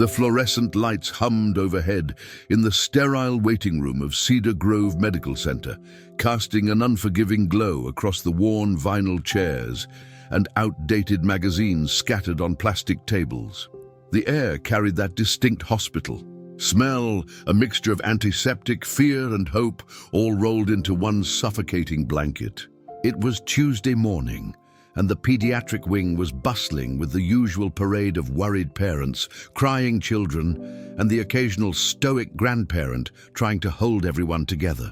The fluorescent lights hummed overhead in the sterile waiting room of Cedar Grove Medical Center, casting an unforgiving glow across the worn vinyl chairs and outdated magazines scattered on plastic tables. The air carried that distinct hospital smell, a mixture of antiseptic, fear, and hope, all rolled into one suffocating blanket. It was Tuesday morning, and the pediatric wing was bustling with the usual parade of worried parents, crying children, and the occasional stoic grandparent trying to hold everyone together.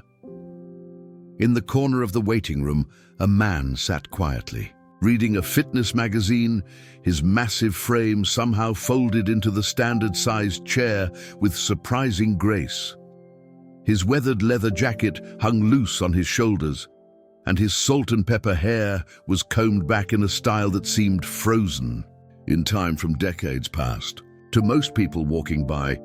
In the corner of the waiting room, a man sat quietly, reading a fitness magazine, his massive frame somehow folded into the standard-sized chair with surprising grace. His weathered leather jacket hung loose on his shoulders, and his salt and pepper hair was combed back in a style that seemed frozen in time from decades past. To most people walking by,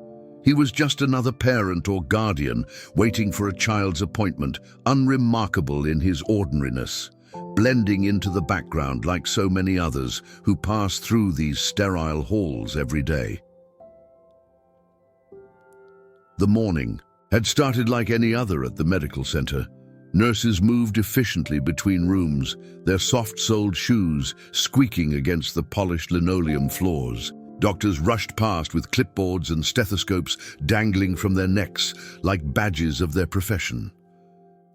he was just another parent or guardian waiting for a child's appointment, unremarkable in his ordinariness, blending into the background like so many others who pass through these sterile halls every day. The morning had started like any other at the medical center. Nurses moved efficiently between rooms, their soft-soled shoes squeaking against the polished linoleum floors. Doctors rushed past with clipboards and stethoscopes dangling from their necks like badges of their profession.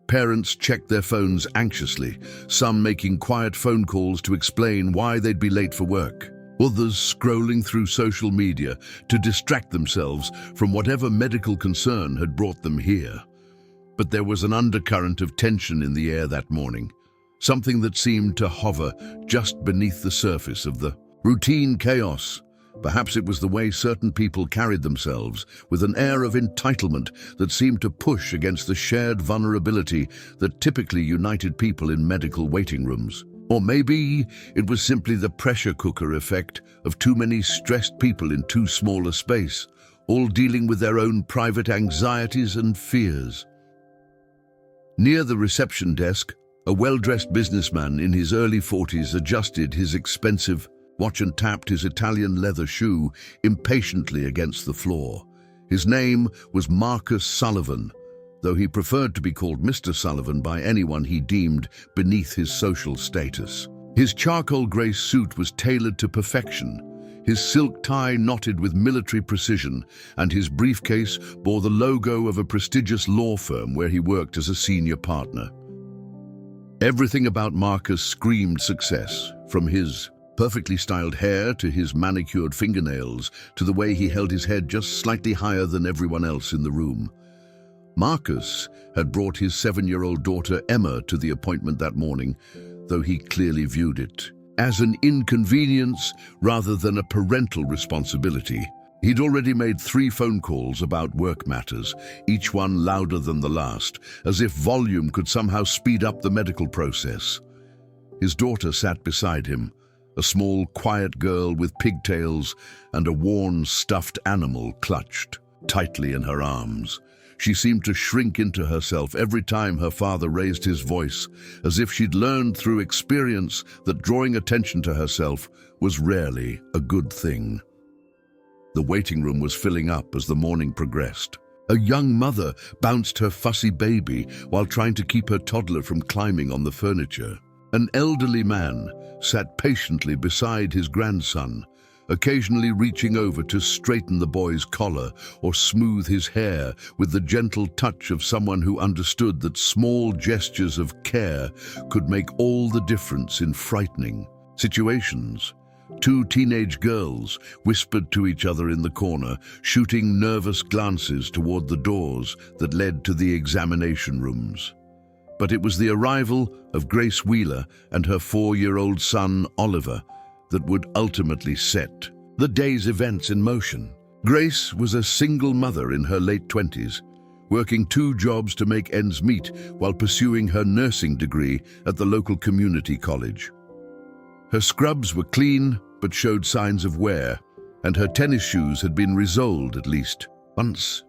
Parents checked their phones anxiously, some making quiet phone calls to explain why they'd be late for work, others scrolling through social media to distract themselves from whatever medical concern had brought them here. But there was an undercurrent of tension in the air that morning, something that seemed to hover just beneath the surface of the routine chaos. Perhaps it was the way certain people carried themselves, with an air of entitlement that seemed to push against the shared vulnerability that typically united people in medical waiting rooms. Or maybe it was simply the pressure cooker effect of too many stressed people in too small a space, all dealing with their own private anxieties and fears. Near the reception desk, a well-dressed businessman in his early 40s adjusted his expensive watch and tapped his Italian leather shoe impatiently against the floor. His name was Marcus Sullivan, though he preferred to be called Mr. Sullivan by anyone he deemed beneath his social status. His charcoal grey suit was tailored to perfection, his silk tie knotted with military precision, and his briefcase bore the logo of a prestigious law firm where he worked as a senior partner. Everything about Marcus screamed success, from his perfectly styled hair to his manicured fingernails to the way he held his head just slightly higher than everyone else in the room. Marcus had brought his 7-year-old daughter Emma to the appointment that morning, though he clearly viewed it as an inconvenience rather than a parental responsibility. He'd already made 3 phone calls about work matters, each one louder than the last, as if volume could somehow speed up the medical process. His daughter sat beside him, a small, quiet girl with pigtails and a worn, stuffed animal clutched tightly in her arms. She seemed to shrink into herself every time her father raised his voice, as if she'd learned through experience that drawing attention to herself was rarely a good thing. The waiting room was filling up as the morning progressed. A young mother bounced her fussy baby while trying to keep her toddler from climbing on the furniture. An elderly man sat patiently beside his grandson, occasionally reaching over to straighten the boy's collar or smooth his hair with the gentle touch of someone who understood that small gestures of care could make all the difference in frightening situations. 2 teenage girls whispered to each other in the corner, shooting nervous glances toward the doors that led to the examination rooms. But it was the arrival of Grace Wheeler and her 4-year-old son, Oliver, that would ultimately set the day's events in motion. Grace was a single mother in her late 20s, working 2 jobs to make ends meet while pursuing her nursing degree at the local community college. Her scrubs were clean but showed signs of wear, and her tennis shoes had been resoled at least once.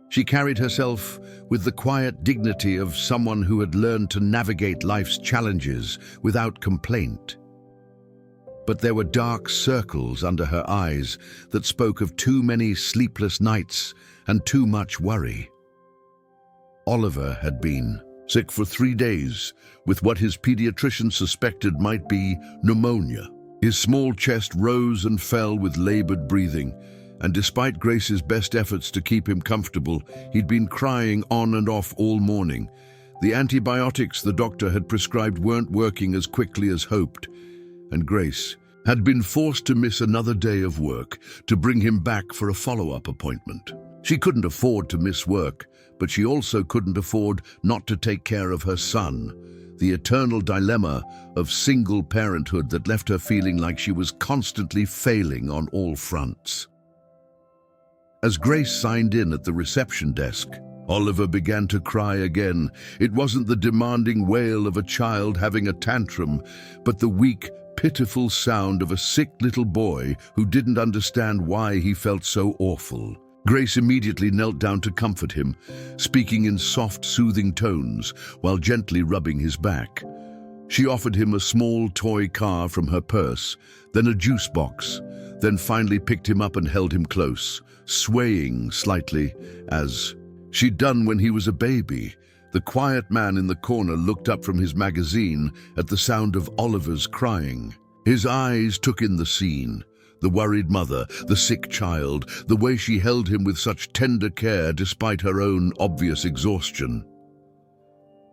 She carried herself with the quiet dignity of someone who had learned to navigate life's challenges without complaint. but there were dark circles under her eyes that spoke of too many sleepless nights and too much worry. Oliver had been sick for 3 days with what his pediatrician suspected might be pneumonia. His small chest rose and fell with labored breathing, and despite Grace's best efforts to keep him comfortable, he'd been crying on and off all morning. The antibiotics the doctor had prescribed weren't working as quickly as hoped, and Grace had been forced to miss another day of work to bring him back for a follow-up appointment. She couldn't afford to miss work, but she also couldn't afford not to take care of her son, the eternal dilemma of single parenthood that left her feeling like she was constantly failing on all fronts. As Grace signed in at the reception desk, Oliver began to cry again. It wasn't the demanding wail of a child having a tantrum, but the weak, pitiful sound of a sick little boy who didn't understand why he felt so awful. Grace immediately knelt down to comfort him, speaking in soft, soothing tones while gently rubbing his back. She offered him a small toy car from her purse, then a juice box, then finally picked him up and held him close, swaying slightly as she'd done when he was a baby. The quiet man in the corner looked up from his magazine at the sound of Oliver's crying. His eyes took in the scene. The worried mother, the sick child, the way she held him with such tender care despite her own obvious exhaustion.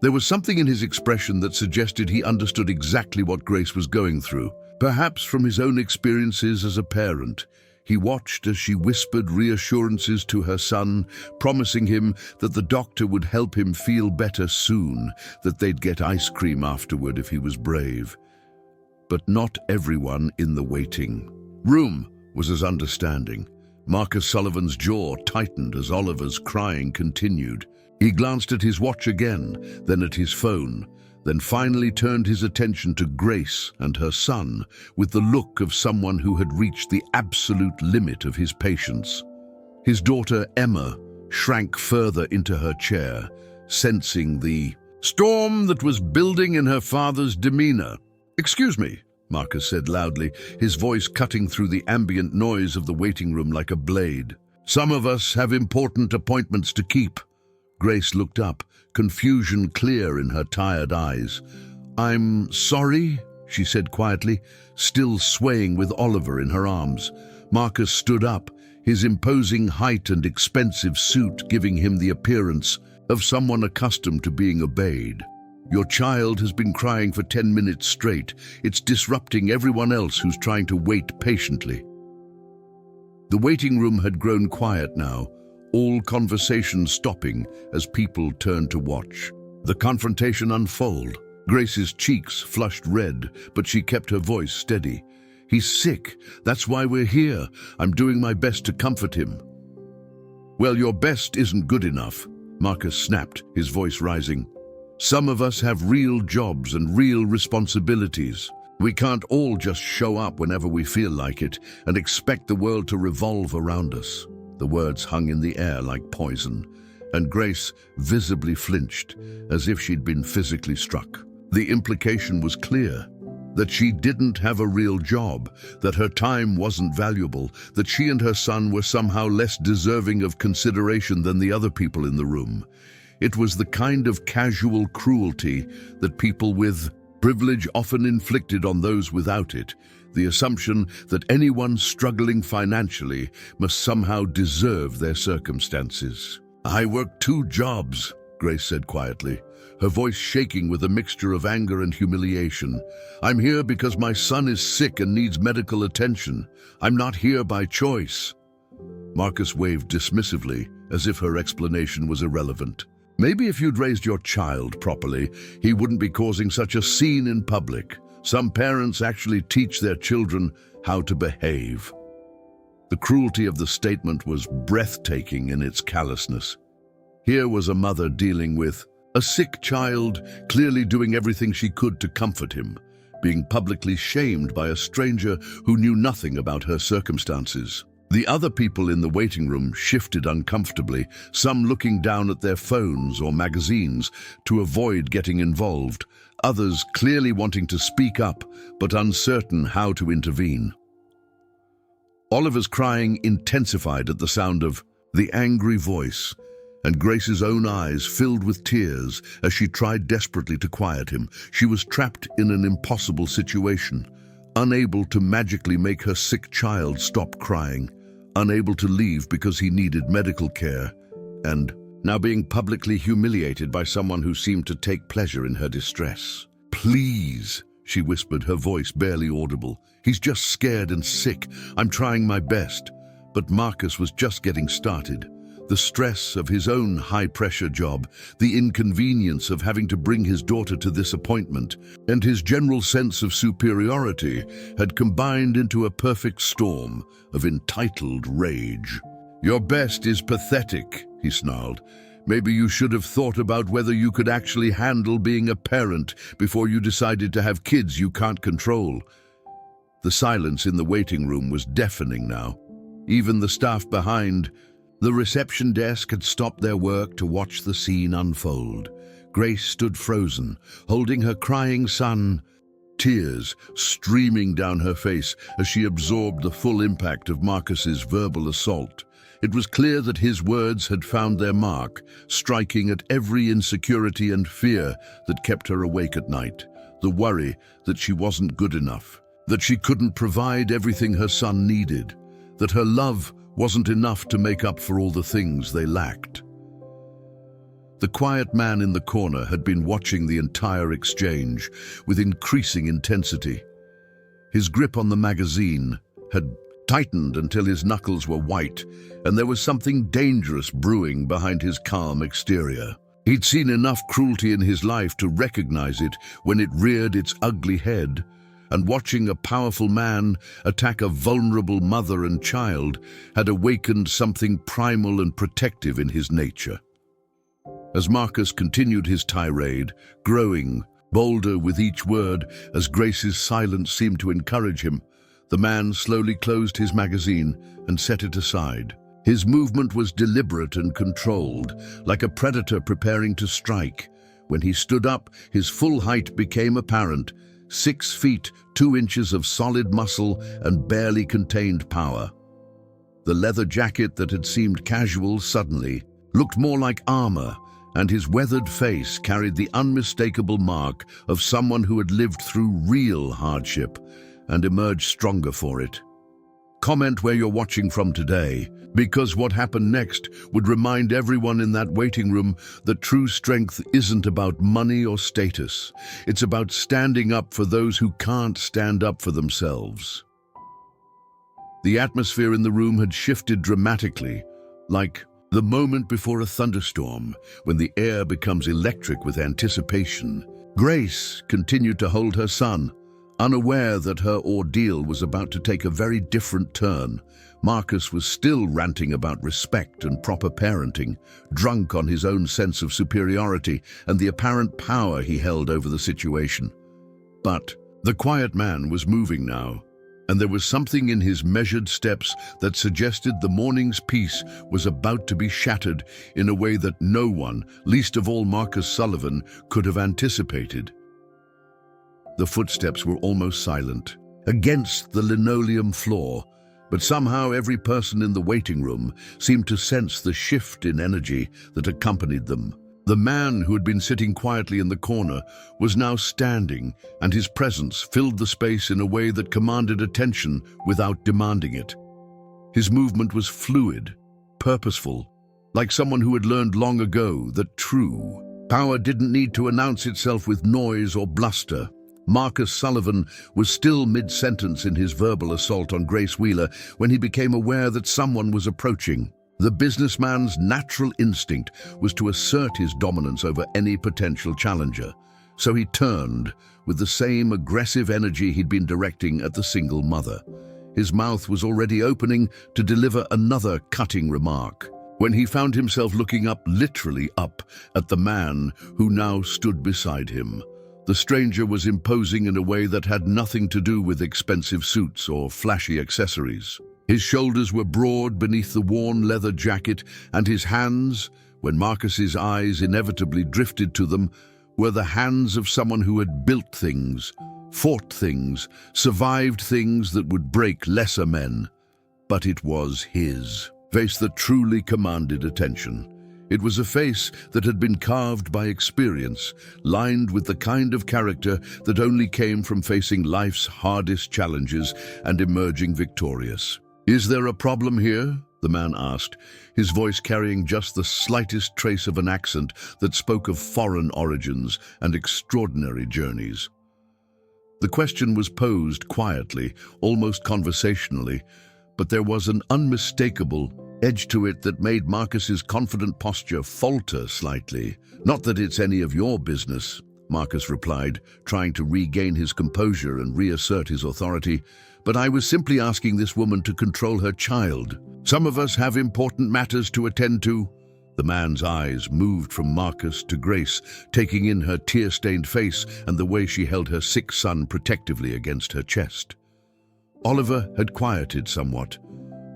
There was something in his expression that suggested he understood exactly what Grace was going through. Perhaps from his own experiences as a parent, he watched as she whispered reassurances to her son, promising him that the doctor would help him feel better soon, that they'd get ice cream afterward if he was brave. But not everyone in the waiting room was as understanding. Marcus Sullivan's jaw tightened as Oliver's crying continued. He glanced at his watch again, then at his phone, then finally turned his attention to Grace and her son with the look of someone who had reached the absolute limit of his patience. His daughter Emma shrank further into her chair, sensing the storm that was building in her father's demeanor. "Excuse me," Marcus said loudly, his voice cutting through the ambient noise of the waiting room like a blade. "Some of us have important appointments to keep." Grace looked up, confusion clear in her tired eyes. "I'm sorry," she said quietly, still swaying with Oliver in her arms. Marcus stood up, his imposing height and expensive suit giving him the appearance of someone accustomed to being obeyed. "Your child has been crying for 10 minutes straight. It's disrupting everyone else who's trying to wait patiently." The waiting room had grown quiet now, all conversation stopping as people turned to watch the confrontation unfold. Grace's cheeks flushed red, but she kept her voice steady. "He's sick. That's why we're here. I'm doing my best to comfort him." "Well, your best isn't good enough," Marcus snapped, his voice rising. "Some of us have real jobs and real responsibilities. We can't all just show up whenever we feel like it and expect the world to revolve around us." The words hung in the air like poison, and Grace visibly flinched, as if she'd been physically struck. The implication was clear, that she didn't have a real job, that her time wasn't valuable, that she and her son were somehow less deserving of consideration than the other people in the room. It was the kind of casual cruelty that people with privilege often inflicted on those without it, the assumption that anyone struggling financially must somehow deserve their circumstances. "I work 2 jobs, Grace said quietly, her voice shaking with a mixture of anger and humiliation. "I'm here because my son is sick and needs medical attention. I'm not here by choice." Marcus waved dismissively, as if her explanation was irrelevant. "Maybe if you'd raised your child properly, he wouldn't be causing such a scene in public. Some parents actually teach their children how to behave." The cruelty of the statement was breathtaking in its callousness. Here was a mother dealing with a sick child, clearly doing everything she could to comfort him, being publicly shamed by a stranger who knew nothing about her circumstances. The other people in the waiting room shifted uncomfortably, some looking down at their phones or magazines to avoid getting involved, others clearly wanting to speak up but uncertain how to intervene. Oliver's crying intensified at the sound of the angry voice, and Grace's own eyes filled with tears as she tried desperately to quiet him. She was trapped in an impossible situation, unable to magically make her sick child stop crying, unable to leave because he needed medical care, and now being publicly humiliated by someone who seemed to take pleasure in her distress. "Please," she whispered, her voice barely audible. "He's just scared and sick. I'm trying my best." But Marcus was just getting started. The stress of his own high-pressure job, the inconvenience of having to bring his daughter to this appointment, and his general sense of superiority had combined into a perfect storm of entitled rage. "Your best is pathetic," he snarled. "Maybe you should have thought about whether you could actually handle being a parent before you decided to have kids you can't control." The silence in the waiting room was deafening now. Even the staff behind the reception desk had stopped their work to watch the scene unfold. Grace stood frozen, holding her crying son, tears streaming down her face as she absorbed the full impact of Marcus's verbal assault. It was clear that his words had found their mark, striking at every insecurity and fear that kept her awake at night. The worry that she wasn't good enough, that she couldn't provide everything her son needed, that her love wasn't enough to make up for all the things they lacked. The quiet man in the corner had been watching the entire exchange with increasing intensity. His grip on the magazine had tightened until his knuckles were white, and there was something dangerous brewing behind his calm exterior. He'd seen enough cruelty in his life to recognize it when it reared its ugly head, and watching a powerful man attack a vulnerable mother and child had awakened something primal and protective in his nature. As Marcus continued his tirade, growing bolder with each word as Grace's silence seemed to encourage him, the man slowly closed his magazine and set it aside. His movement was deliberate and controlled, like a predator preparing to strike. When he stood up, his full height became apparent, 6 feet, 2 inches of solid muscle and barely contained power. The leather jacket that had seemed casual suddenly looked more like armor, and his weathered face carried the unmistakable mark of someone who had lived through real hardship and emerged stronger for it. Comment where you're watching from today, because what happened next would remind everyone in that waiting room that true strength isn't about money or status. It's about standing up for those who can't stand up for themselves. The atmosphere in the room had shifted dramatically, like the moment before a thunderstorm, when the air becomes electric with anticipation. Grace continued to hold her son, unaware that her ordeal was about to take a very different turn. Marcus was still ranting about respect and proper parenting, drunk on his own sense of superiority and the apparent power he held over the situation. But the quiet man was moving now, and there was something in his measured steps that suggested the morning's peace was about to be shattered in a way that no one, least of all Marcus Sullivan, could have anticipated. The footsteps were almost silent, against the linoleum floor, but somehow every person in the waiting room seemed to sense the shift in energy that accompanied them. The man who had been sitting quietly in the corner was now standing, and his presence filled the space in a way that commanded attention without demanding it. His movement was fluid, purposeful, like someone who had learned long ago that true power didn't need to announce itself with noise or bluster. Marcus Sullivan was still mid-sentence in his verbal assault on Grace Wheeler when he became aware that someone was approaching. The businessman's natural instinct was to assert his dominance over any potential challenger, so he turned with the same aggressive energy he'd been directing at the single mother. His mouth was already opening to deliver another cutting remark, when he found himself looking up, literally up, at the man who now stood beside him. The stranger was imposing in a way that had nothing to do with expensive suits or flashy accessories. His shoulders were broad beneath the worn leather jacket, and his hands, when Marcus's eyes inevitably drifted to them, were the hands of someone who had built things, fought things, survived things that would break lesser men. But it was his face that truly commanded attention. It was a face that had been carved by experience, lined with the kind of character that only came from facing life's hardest challenges and emerging victorious. "Is there a problem here?" the man asked, his voice carrying just the slightest trace of an accent that spoke of foreign origins and extraordinary journeys. The question was posed quietly, almost conversationally, but there was an unmistakable edge to it that made Marcus's confident posture falter slightly. "Not that it's any of your business," Marcus replied, trying to regain his composure and reassert his authority, "but I was simply asking this woman to control her child. Some of us have important matters to attend to." The man's eyes moved from Marcus to Grace, taking in her tear-stained face and the way she held her sick son protectively against her chest. Oliver had quieted somewhat,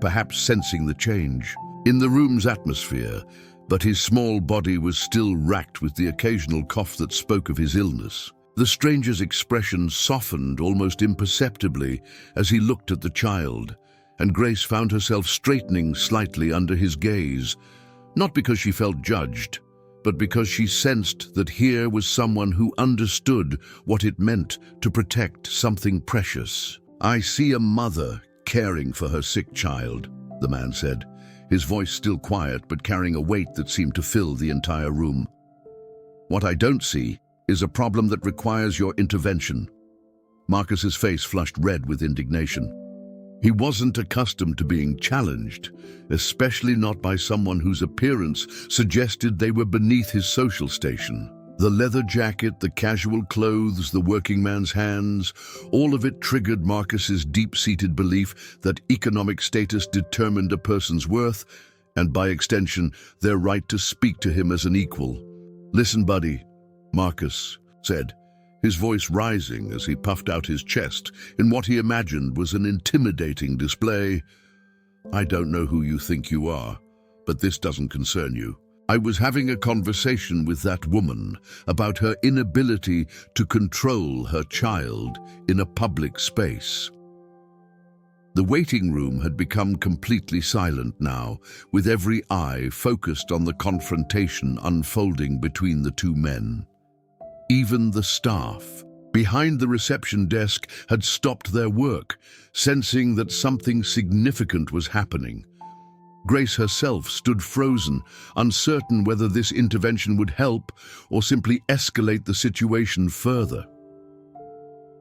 perhaps sensing the change in the room's atmosphere, but his small body was still racked with the occasional cough that spoke of his illness. The stranger's expression softened almost imperceptibly as he looked at the child, and Grace found herself straightening slightly under his gaze, not because she felt judged, but because she sensed that here was someone who understood what it meant to protect something precious. "I see a mother caring for her sick child," the man said, his voice still quiet but carrying a weight that seemed to fill the entire room. "What I don't see is a problem that requires your intervention." Marcus's face flushed red with indignation. He wasn't accustomed to being challenged, especially not by someone whose appearance suggested they were beneath his social station. The leather jacket, the casual clothes, the working man's hands, all of it triggered Marcus's deep-seated belief that economic status determined a person's worth, and by extension, their right to speak to him as an equal. "Listen, buddy," Marcus said, his voice rising as he puffed out his chest in what he imagined was an intimidating display. "I don't know who you think you are, but this doesn't concern you. I was having a conversation with that woman about her inability to control her child in a public space." The waiting room had become completely silent now, with every eye focused on the confrontation unfolding between the two men. Even the staff behind the reception desk had stopped their work, sensing that something significant was happening. Grace herself stood frozen, uncertain whether this intervention would help or simply escalate the situation further.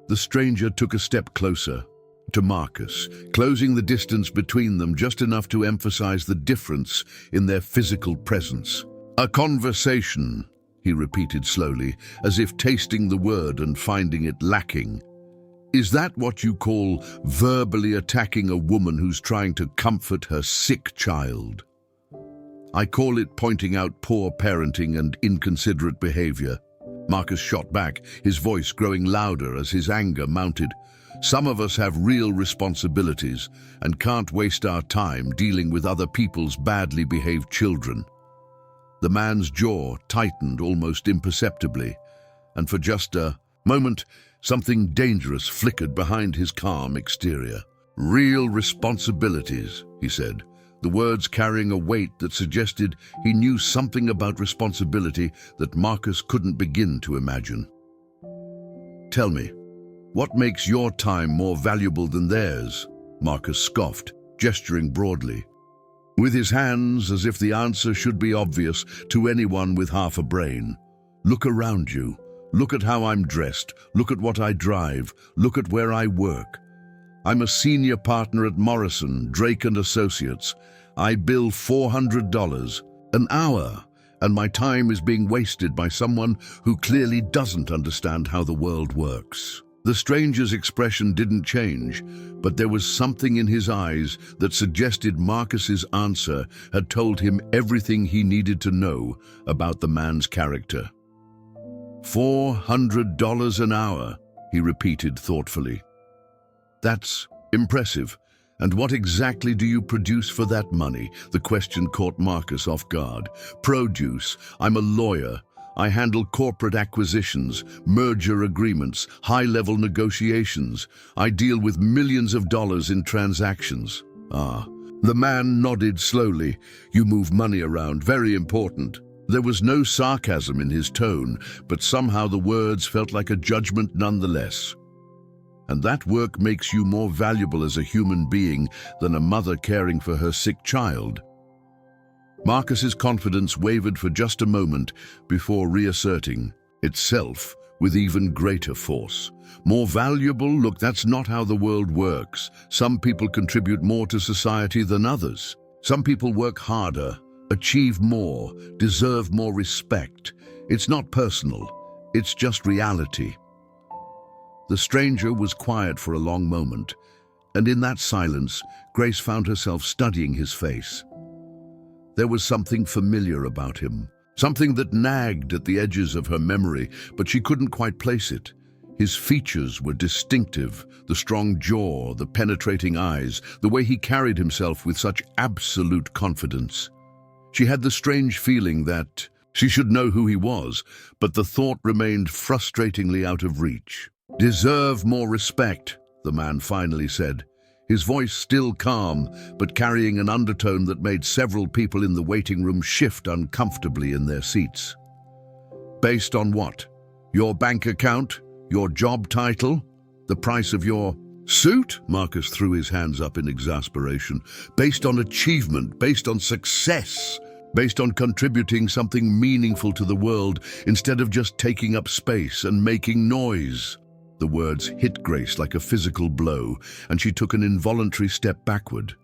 The stranger took a step closer to Marcus, closing the distance between them just enough to emphasize the difference in their physical presence. "A conversation," he repeated slowly, as if tasting the word and finding it lacking. "Is that what you call verbally attacking a woman who's trying to comfort her sick child?" "I call it pointing out poor parenting and inconsiderate behavior." Marcus shot back, his voice growing louder as his anger mounted. "Some of us have real responsibilities and can't waste our time dealing with other people's badly behaved children." The man's jaw tightened almost imperceptibly, and for just a moment, something dangerous flickered behind his calm exterior. "Real responsibilities," he said, the words carrying a weight that suggested he knew something about responsibility that Marcus couldn't begin to imagine. "Tell me, what makes your time more valuable than theirs?" Marcus scoffed, gesturing broadly, with his hands as if the answer should be obvious to anyone with half a brain. "Look around you. Look at how I'm dressed. Look at what I drive. Look at where I work. I'm a senior partner at Morrison, Drake & Associates. I bill $400 an hour, and my time is being wasted by someone who clearly doesn't understand how the world works." The stranger's expression didn't change, but there was something in his eyes that suggested Marcus's answer had told him everything he needed to know about the man's character. $400 an hour, he repeated thoughtfully. "That's impressive, And what exactly do you produce for that money? The question caught Marcus off guard. Produce. I'm a lawyer. I handle corporate acquisitions, merger agreements, high-level negotiations. I deal with millions of dollars in transactions. Ah. The man nodded slowly. You move money around. Very important. There was no sarcasm in his tone, but somehow the words felt like a judgment nonetheless. And that work makes you more valuable as a human being than a mother caring for her sick child. Marcus's confidence wavered for just a moment before reasserting itself with even greater force. More valuable? Look, that's not how the world works. Some people contribute more to society than others. Some people work harder, achieve more, deserve more respect. It's not personal. It's just reality. The stranger was quiet for a long moment, and in that silence, Grace found herself studying his face. There was something familiar about him, something that nagged at the edges of her memory, but she couldn't quite place it. His features were distinctive, the strong jaw, the penetrating eyes, the way he carried himself with such absolute confidence. She had the strange feeling that she should know who he was, but the thought remained frustratingly out of reach. "Deserve more respect," the man finally said, his voice still calm, but carrying an undertone that made several people in the waiting room shift uncomfortably in their seats. "Based on what? Your bank account? Your job title? The price of your suit?" Marcus threw his hands up in exasperation. "Based on achievement, based on success, based on contributing something meaningful to the world instead of just taking up space and making noise." The words hit Grace like a physical blow, and she took an involuntary step backward.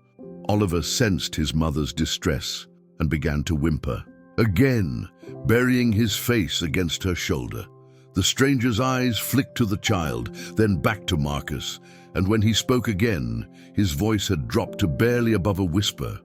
Oliver sensed his mother's distress and began to whimper, again, burying his face against her shoulder. The stranger's eyes flicked to the child, then back to Marcus, and when he spoke again, his voice had dropped to barely above a whisper.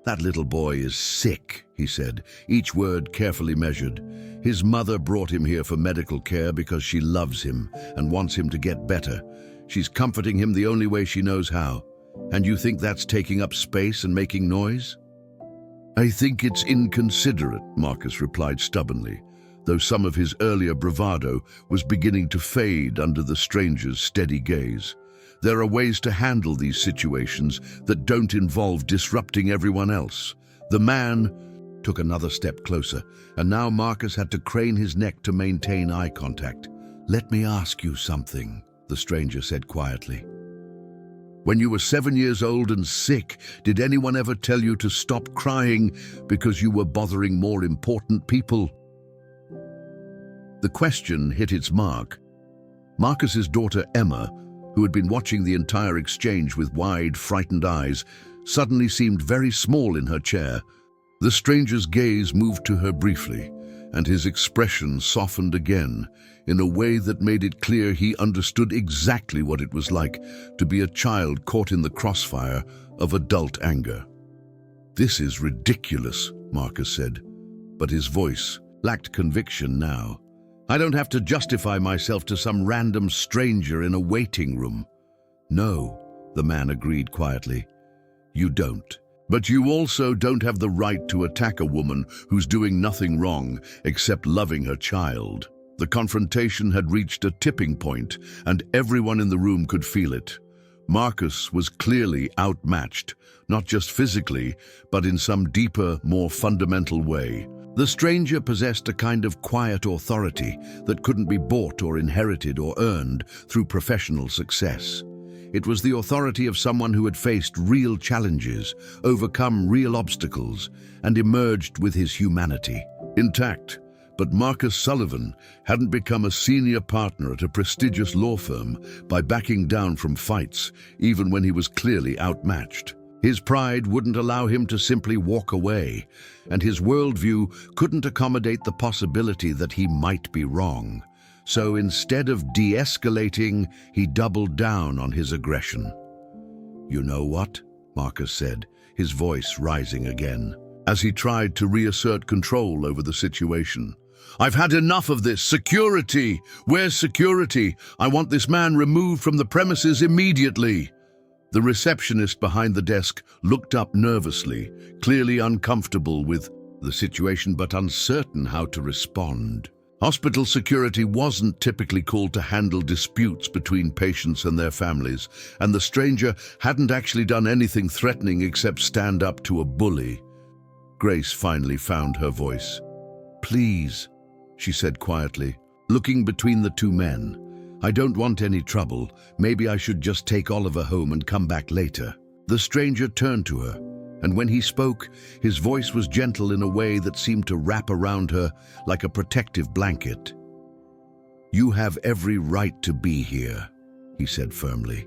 "That little boy is sick," he said, each word carefully measured. "His mother brought him here for medical care because she loves him and wants him to get better. She's comforting him the only way she knows how. And you think that's taking up space and making noise?" "I think it's inconsiderate," Marcus replied stubbornly, though some of his earlier bravado was beginning to fade under the stranger's steady gaze. "There are ways to handle these situations that don't involve disrupting everyone else." The man took another step closer, and now Marcus had to crane his neck to maintain eye contact. "Let me ask you something," the stranger said quietly. "When you were 7 years old and sick, did anyone ever tell you to stop crying because you were bothering more important people?" The question hit its mark. Marcus's daughter Emma, who had been watching the entire exchange with wide, frightened eyes, suddenly seemed very small in her chair. The stranger's gaze moved to her briefly, and his expression softened again, in a way that made it clear he understood exactly what it was like to be a child caught in the crossfire of adult anger. "This is ridiculous," Marcus said, but his voice lacked conviction now. "I don't have to justify myself to some random stranger in a waiting room." "No," the man agreed quietly. "You don't. But you also don't have the right to attack a woman who's doing nothing wrong except loving her child." The confrontation had reached a tipping point, and everyone in the room could feel it. Marcus was clearly outmatched, not just physically, but in some deeper, more fundamental way. The stranger possessed a kind of quiet authority that couldn't be bought or inherited or earned through professional success. It was the authority of someone who had faced real challenges, overcome real obstacles, and emerged with his humanity intact. But Marcus Sullivan hadn't become a senior partner at a prestigious law firm by backing down from fights, even when he was clearly outmatched. His pride wouldn't allow him to simply walk away, and his worldview couldn't accommodate the possibility that he might be wrong. So instead of de-escalating, he doubled down on his aggression. "You know what?" Marcus said, his voice rising again, as he tried to reassert control over the situation. "I've had enough of this. Security! Where's security? I want this man removed from the premises immediately." The receptionist behind the desk looked up nervously, clearly uncomfortable with the situation but uncertain how to respond. Hospital security wasn't typically called to handle disputes between patients and their families, and the stranger hadn't actually done anything threatening except stand up to a bully. Grace finally found her voice. "Please," she said quietly, looking between the two men. "I don't want any trouble. Maybe I should just take Oliver home and come back later." The stranger turned to her, and when he spoke, his voice was gentle in a way that seemed to wrap around her like a protective blanket. "You have every right to be here," he said firmly.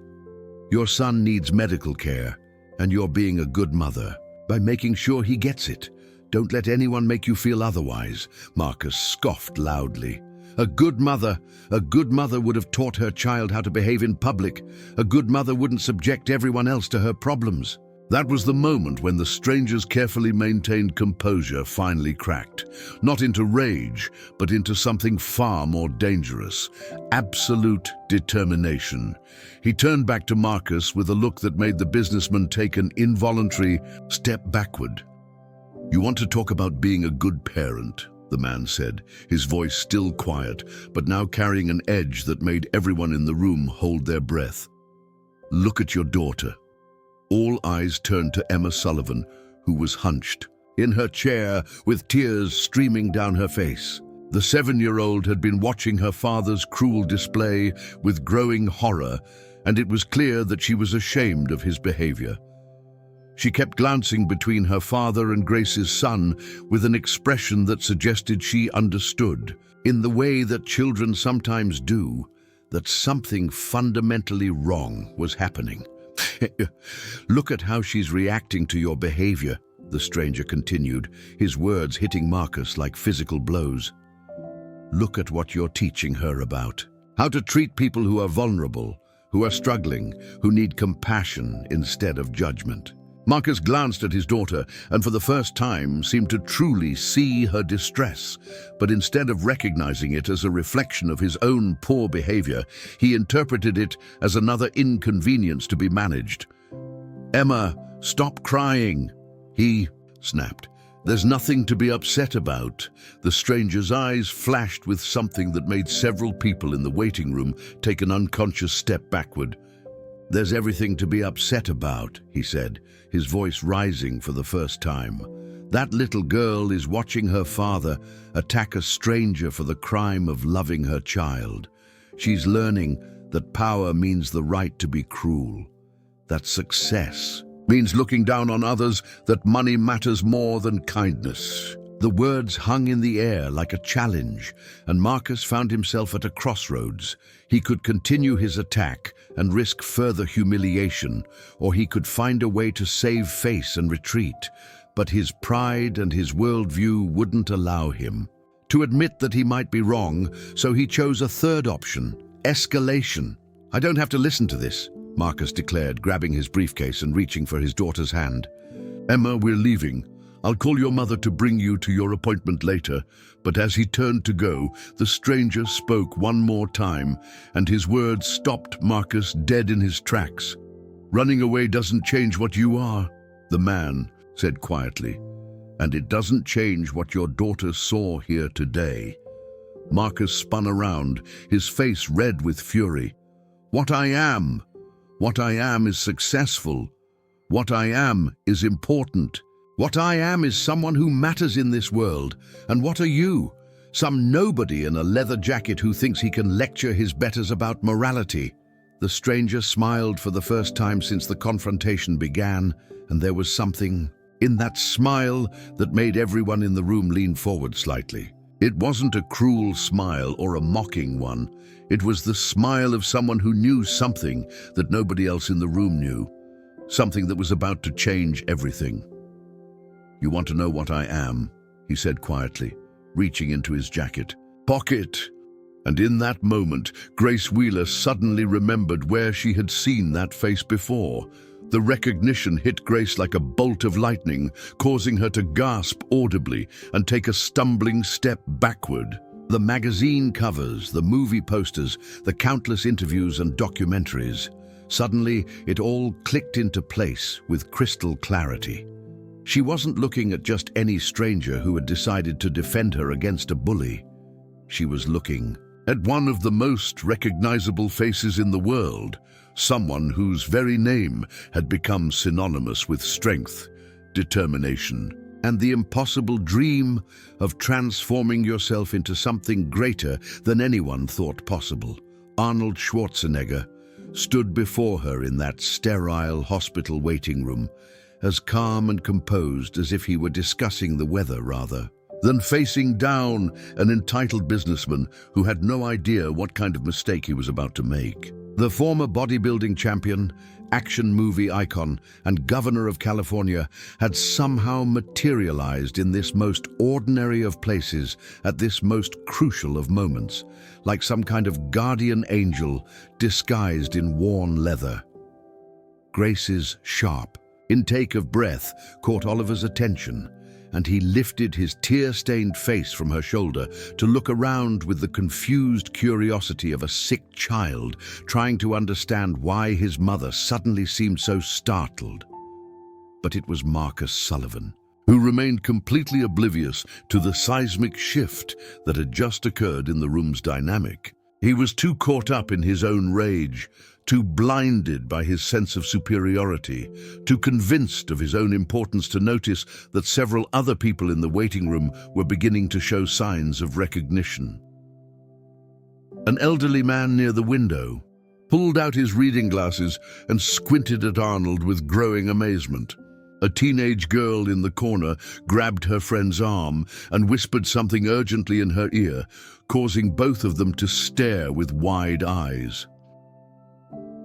"Your son needs medical care, and you're being a good mother by making sure he gets it. Don't let anyone make you feel otherwise." Marcus scoffed loudly. A good mother would have taught her child how to behave in public. A good mother wouldn't subject everyone else to her problems. That was the moment when the stranger's carefully maintained composure finally cracked, not into rage, but into something far more dangerous: absolute determination. He turned back to Marcus with a look that made the businessman take an involuntary step backward. "You want to talk about being a good parent?" the man said, his voice still quiet, but now carrying an edge that made everyone in the room hold their breath. "Look at your daughter." All eyes turned to Emma Sullivan, who was hunched in her chair with tears streaming down her face. The 7-year-old had been watching her father's cruel display with growing horror, and it was clear that she was ashamed of his behavior. She kept glancing between her father and Grace's son with an expression that suggested she understood, in the way that children sometimes do, that something fundamentally wrong was happening. "Look at how she's reacting to your behavior," the stranger continued, his words hitting Marcus like physical blows. "Look at what you're teaching her about. How to treat people who are vulnerable, who are struggling, who need compassion instead of judgment." Marcus glanced at his daughter and for the first time seemed to truly see her distress, but instead of recognizing it as a reflection of his own poor behavior, he interpreted it as another inconvenience to be managed. "Emma, stop crying," he snapped. "There's nothing to be upset about." The stranger's eyes flashed with something that made several people in the waiting room take an unconscious step backward. "There's everything to be upset about," he said, his voice rising for the first time. "That little girl is watching her father attack a stranger for the crime of loving her child. She's learning that power means the right to be cruel, that success means looking down on others, that money matters more than kindness." The words hung in the air like a challenge, and Marcus found himself at a crossroads. He could continue his attack and risk further humiliation, or he could find a way to save face and retreat. But his pride and his worldview wouldn't allow him to admit that he might be wrong, so he chose a third option: escalation. "I don't have to listen to this," Marcus declared, grabbing his briefcase and reaching for his daughter's hand. "Emma, we're leaving. I'll call your mother to bring you to your appointment later." But as he turned to go, the stranger spoke one more time, and his words stopped Marcus dead in his tracks. "Running away doesn't change what you are," the man said quietly. "And it doesn't change what your daughter saw here today." Marcus spun around, his face red with fury. What I am is successful. What I am is important. What I am is someone who matters in this world. And what are you? Some nobody in a leather jacket who thinks he can lecture his betters about morality. The stranger smiled for the first time since the confrontation began, and there was something in that smile that made everyone in the room lean forward slightly. It wasn't a cruel smile or a mocking one. It was the smile of someone who knew something that nobody else in the room knew. Something that was about to change everything. "You want to know what I am?" he said quietly, reaching into his jacket pocket. And in that moment, Grace Wheeler suddenly remembered where she had seen that face before. The recognition hit Grace like a bolt of lightning, causing her to gasp audibly and take a stumbling step backward. The magazine covers, the movie posters, the countless interviews and documentaries. Suddenly, it all clicked into place with crystal clarity. She wasn't looking at just any stranger who had decided to defend her against a bully. She was looking at one of the most recognizable faces in the world, someone whose very name had become synonymous with strength, determination, and the impossible dream of transforming yourself into something greater than anyone thought possible. Arnold Schwarzenegger stood before her in that sterile hospital waiting room, as calm and composed as if he were discussing the weather rather than facing down an entitled businessman who had no idea what kind of mistake he was about to make. The former bodybuilding champion, action movie icon, and governor of California had somehow materialized in this most ordinary of places at this most crucial of moments, like some kind of guardian angel disguised in worn leather. Grace's sharp intake of breath caught Oliver's attention, and he lifted his tear-stained face from her shoulder to look around with the confused curiosity of a sick child trying to understand why his mother suddenly seemed so startled. But it was Marcus Sullivan, who remained completely oblivious to the seismic shift that had just occurred in the room's dynamic. He was too caught up in his own rage, too blinded by his sense of superiority, too convinced of his own importance to notice that several other people in the waiting room were beginning to show signs of recognition. An elderly man near the window pulled out his reading glasses and squinted at Arnold with growing amazement. A teenage girl in the corner grabbed her friend's arm and whispered something urgently in her ear, causing both of them to stare with wide eyes.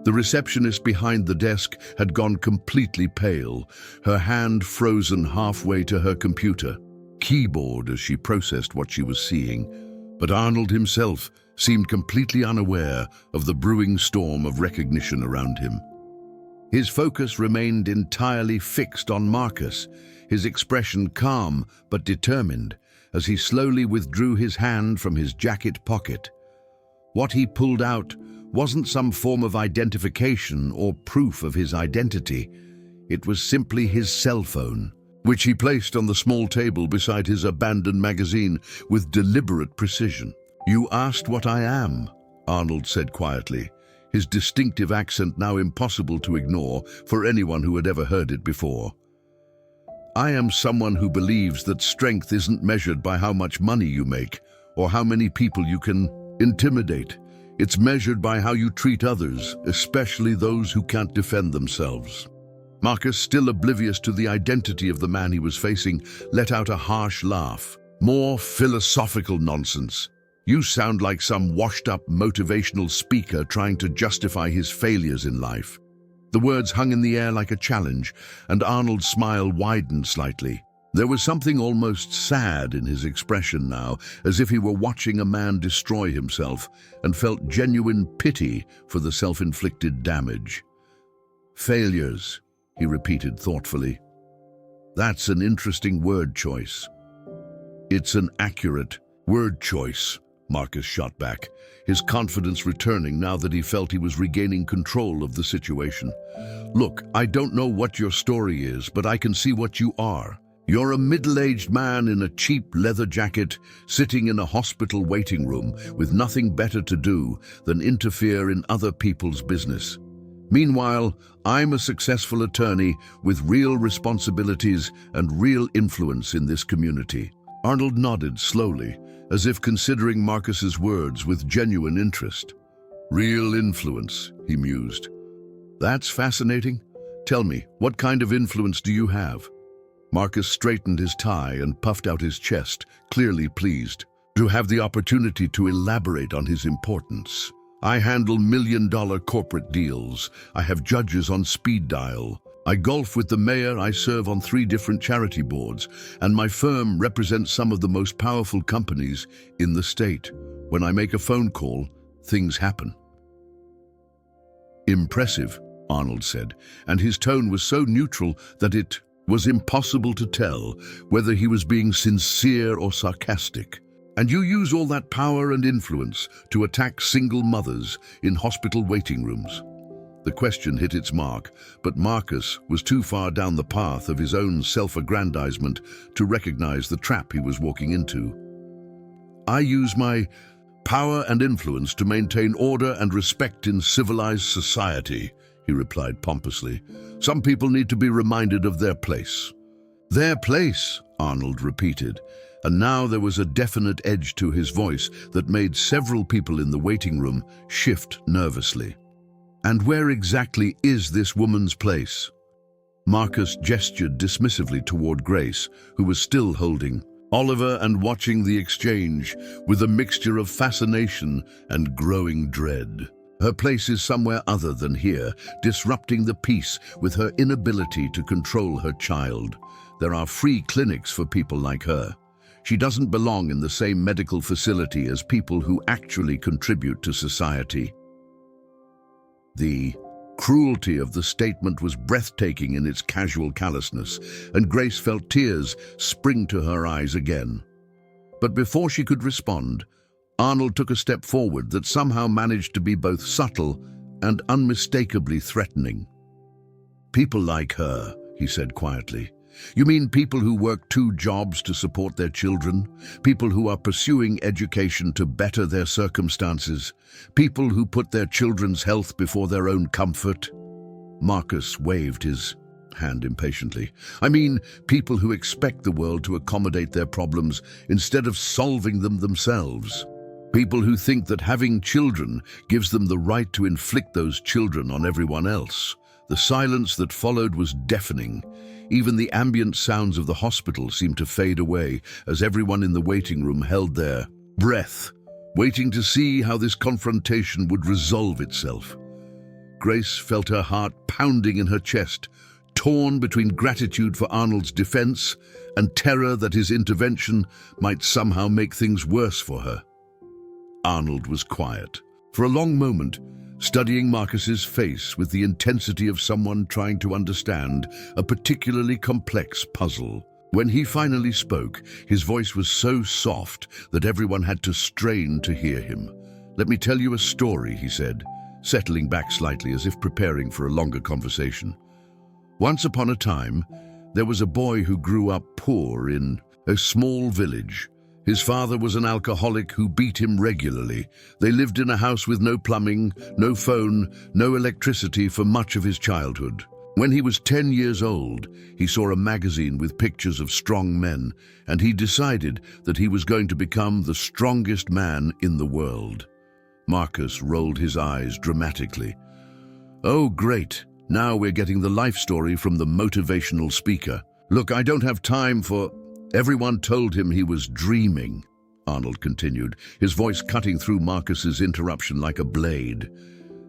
The receptionist behind the desk had gone completely pale, her hand frozen halfway to her computer keyboard as she processed what she was seeing. But Arnold himself seemed completely unaware of the brewing storm of recognition around him. His focus remained entirely fixed on Marcus, his expression calm but determined, as he slowly withdrew his hand from his jacket pocket. What he pulled out wasn't some form of identification or proof of his identity. It was simply his cell phone, which he placed on the small table beside his abandoned magazine with deliberate precision. "You asked what I am," Arnold said quietly, his distinctive accent now impossible to ignore for anyone who had ever heard it before. "I am someone who believes that strength isn't measured by how much money you make or how many people you can intimidate. It's measured by how you treat others, especially those who can't defend themselves." Marcus, still oblivious to the identity of the man he was facing, let out a harsh laugh. "More philosophical nonsense. You sound like some washed-up motivational speaker trying to justify his failures in life." The words hung in the air like a challenge, and Arnold's smile widened slightly. There was something almost sad in his expression now, as if he were watching a man destroy himself, and felt genuine pity for the self-inflicted damage. "Failures," he repeated thoughtfully. "That's an interesting word choice." "It's an accurate word choice," Marcus shot back, his confidence returning now that he felt he was regaining control of the situation. "Look, I don't know what your story is, but I can see what you are. You're a middle-aged man in a cheap leather jacket, sitting in a hospital waiting room with nothing better to do than interfere in other people's business. Meanwhile, I'm a successful attorney with real responsibilities and real influence in this community." Arnold nodded slowly, as if considering Marcus's words with genuine interest. "Real influence," he mused. "That's fascinating. Tell me, what kind of influence do you have?" Marcus straightened his tie and puffed out his chest, clearly pleased to have the opportunity to elaborate on his importance. "I handle million-dollar corporate deals. I have judges on speed dial. I golf with the mayor. I serve on 3 different charity boards, and my firm represents some of the most powerful companies in the state. When I make a phone call, things happen." "Impressive," Arnold said, and his tone was so neutral that it was impossible to tell whether he was being sincere or sarcastic. "And you use all that power and influence to attack single mothers in hospital waiting rooms?" The question hit its mark, but Marcus was too far down the path of his own self-aggrandizement to recognize the trap he was walking into. "I use my power and influence to maintain order and respect in civilized society," he replied pompously. "Some people need to be reminded of their place." "Their place," Arnold repeated, and now there was a definite edge to his voice that made several people in the waiting room shift nervously. "And where exactly is this woman's place?" Marcus gestured dismissively toward Grace, who was still holding Oliver and watching the exchange with a mixture of fascination and growing dread. "Her place is somewhere other than here, disrupting the peace with her inability to control her child. There are free clinics for people like her. She doesn't belong in the same medical facility as people who actually contribute to society." The cruelty of the statement was breathtaking in its casual callousness, and Grace felt tears spring to her eyes again. But before she could respond, Arnold took a step forward that somehow managed to be both subtle and unmistakably threatening. "People like her," he said quietly. "You mean people who work 2 jobs to support their children? People who are pursuing education to better their circumstances? People who put their children's health before their own comfort?" Marcus waved his hand impatiently. "I mean, people who expect the world to accommodate their problems instead of solving them themselves. People who think that having children gives them the right to inflict those children on everyone else." The silence that followed was deafening. Even the ambient sounds of the hospital seemed to fade away as everyone in the waiting room held their breath, waiting to see how this confrontation would resolve itself. Grace felt her heart pounding in her chest, torn between gratitude for Arnold's defense and terror that his intervention might somehow make things worse for her. Arnold was quiet. For a long moment, studying Marcus's face with the intensity of someone trying to understand a particularly complex puzzle. When he finally spoke, his voice was so soft that everyone had to strain to hear him. "Let me tell you a story," he said, settling back slightly as if preparing for a longer conversation. "Once upon a time, there was a boy who grew up poor in a small village. His father was an alcoholic who beat him regularly. They lived in a house with no plumbing, no phone, no electricity for much of his childhood. When he was 10 years old, he saw a magazine with pictures of strong men, and he decided that he was going to become the strongest man in the world." Marcus rolled his eyes dramatically. "Oh, great. Now we're getting the life story from the motivational speaker. Look, I don't have time for..." "Everyone told him he was dreaming," Arnold continued, his voice cutting through Marcus's interruption like a blade.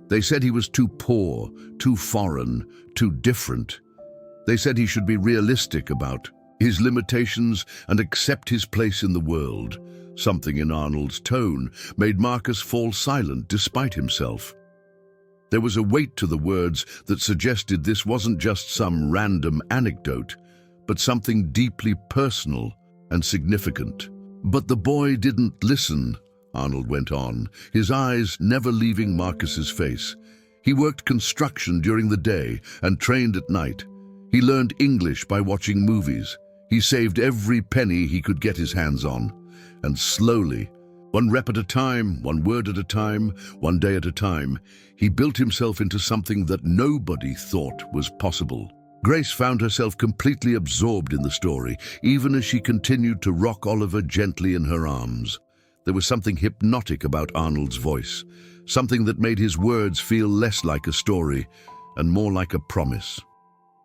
"They said he was too poor, too foreign, too different. They said he should be realistic about his limitations and accept his place in the world." Something in Arnold's tone made Marcus fall silent despite himself. There was a weight to the words that suggested this wasn't just some random anecdote, but something deeply personal and significant. "But the boy didn't listen," Arnold went on, his eyes never leaving Marcus's face. "He worked construction during the day and trained at night. He learned English by watching movies. He saved every penny he could get his hands on. And slowly, one rep at a time, one word at a time, one day at a time, he built himself into something that nobody thought was possible." Grace found herself completely absorbed in the story, even as she continued to rock Oliver gently in her arms. There was something hypnotic about Arnold's voice, something that made his words feel less like a story and more like a promise.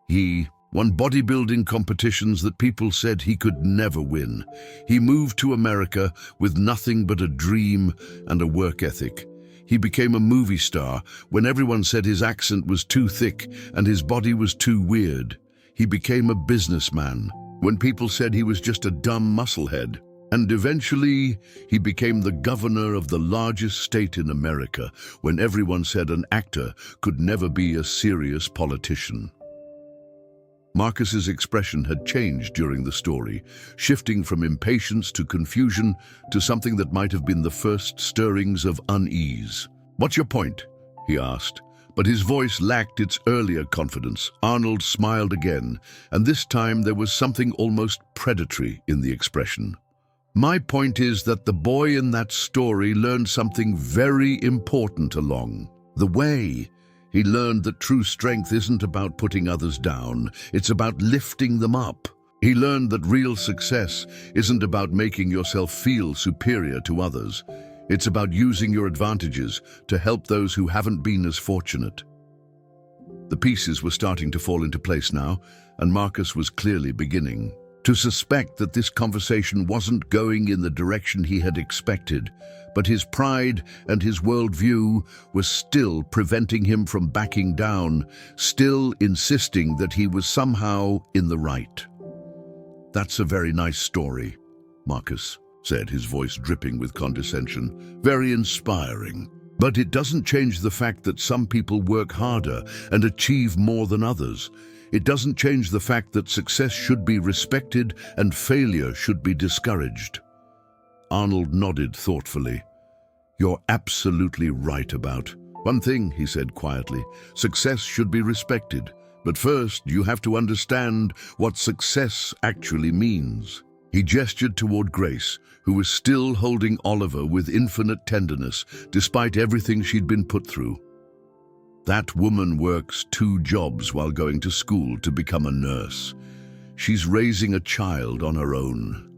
He won bodybuilding competitions that people said he could never win. He moved to America with nothing but a dream and a work ethic. He became a movie star when everyone said his accent was too thick and his body was too weird. He became a businessman when people said he was just a dumb musclehead. And eventually, he became the governor of the largest state in America when everyone said an actor could never be a serious politician. Marcus's expression had changed during the story, shifting from impatience to confusion to something that might have been the first stirrings of unease. "What's your point?" he asked, But his voice lacked its earlier confidence. Arnold smiled again, and this time there was something almost predatory in the expression. My point is that the boy in that story learned something very important along the way. He learned that true strength isn't about putting others down, it's about lifting them up. He learned that real success isn't about making yourself feel superior to others. It's about using your advantages to help those who haven't been as fortunate. The pieces were starting to fall into place now, and Marcus was clearly beginning to suspect that this conversation wasn't going in the direction he had expected, but his pride and his worldview were still preventing him from backing down, still insisting that he was somehow in the right. "That's a very nice story," Marcus said, his voice dripping with condescension. "Very inspiring. But it doesn't change the fact that some people work harder and achieve more than others. It doesn't change the fact that success should be respected and failure should be discouraged." Arnold nodded thoughtfully. "You're absolutely right about one thing," he said quietly. "Success should be respected. But first, you have to understand what success actually means." He gestured toward Grace, who was still holding Oliver with infinite tenderness, despite everything she'd been put through. "That woman works 2 jobs while going to school to become a nurse. She's raising a child on her own,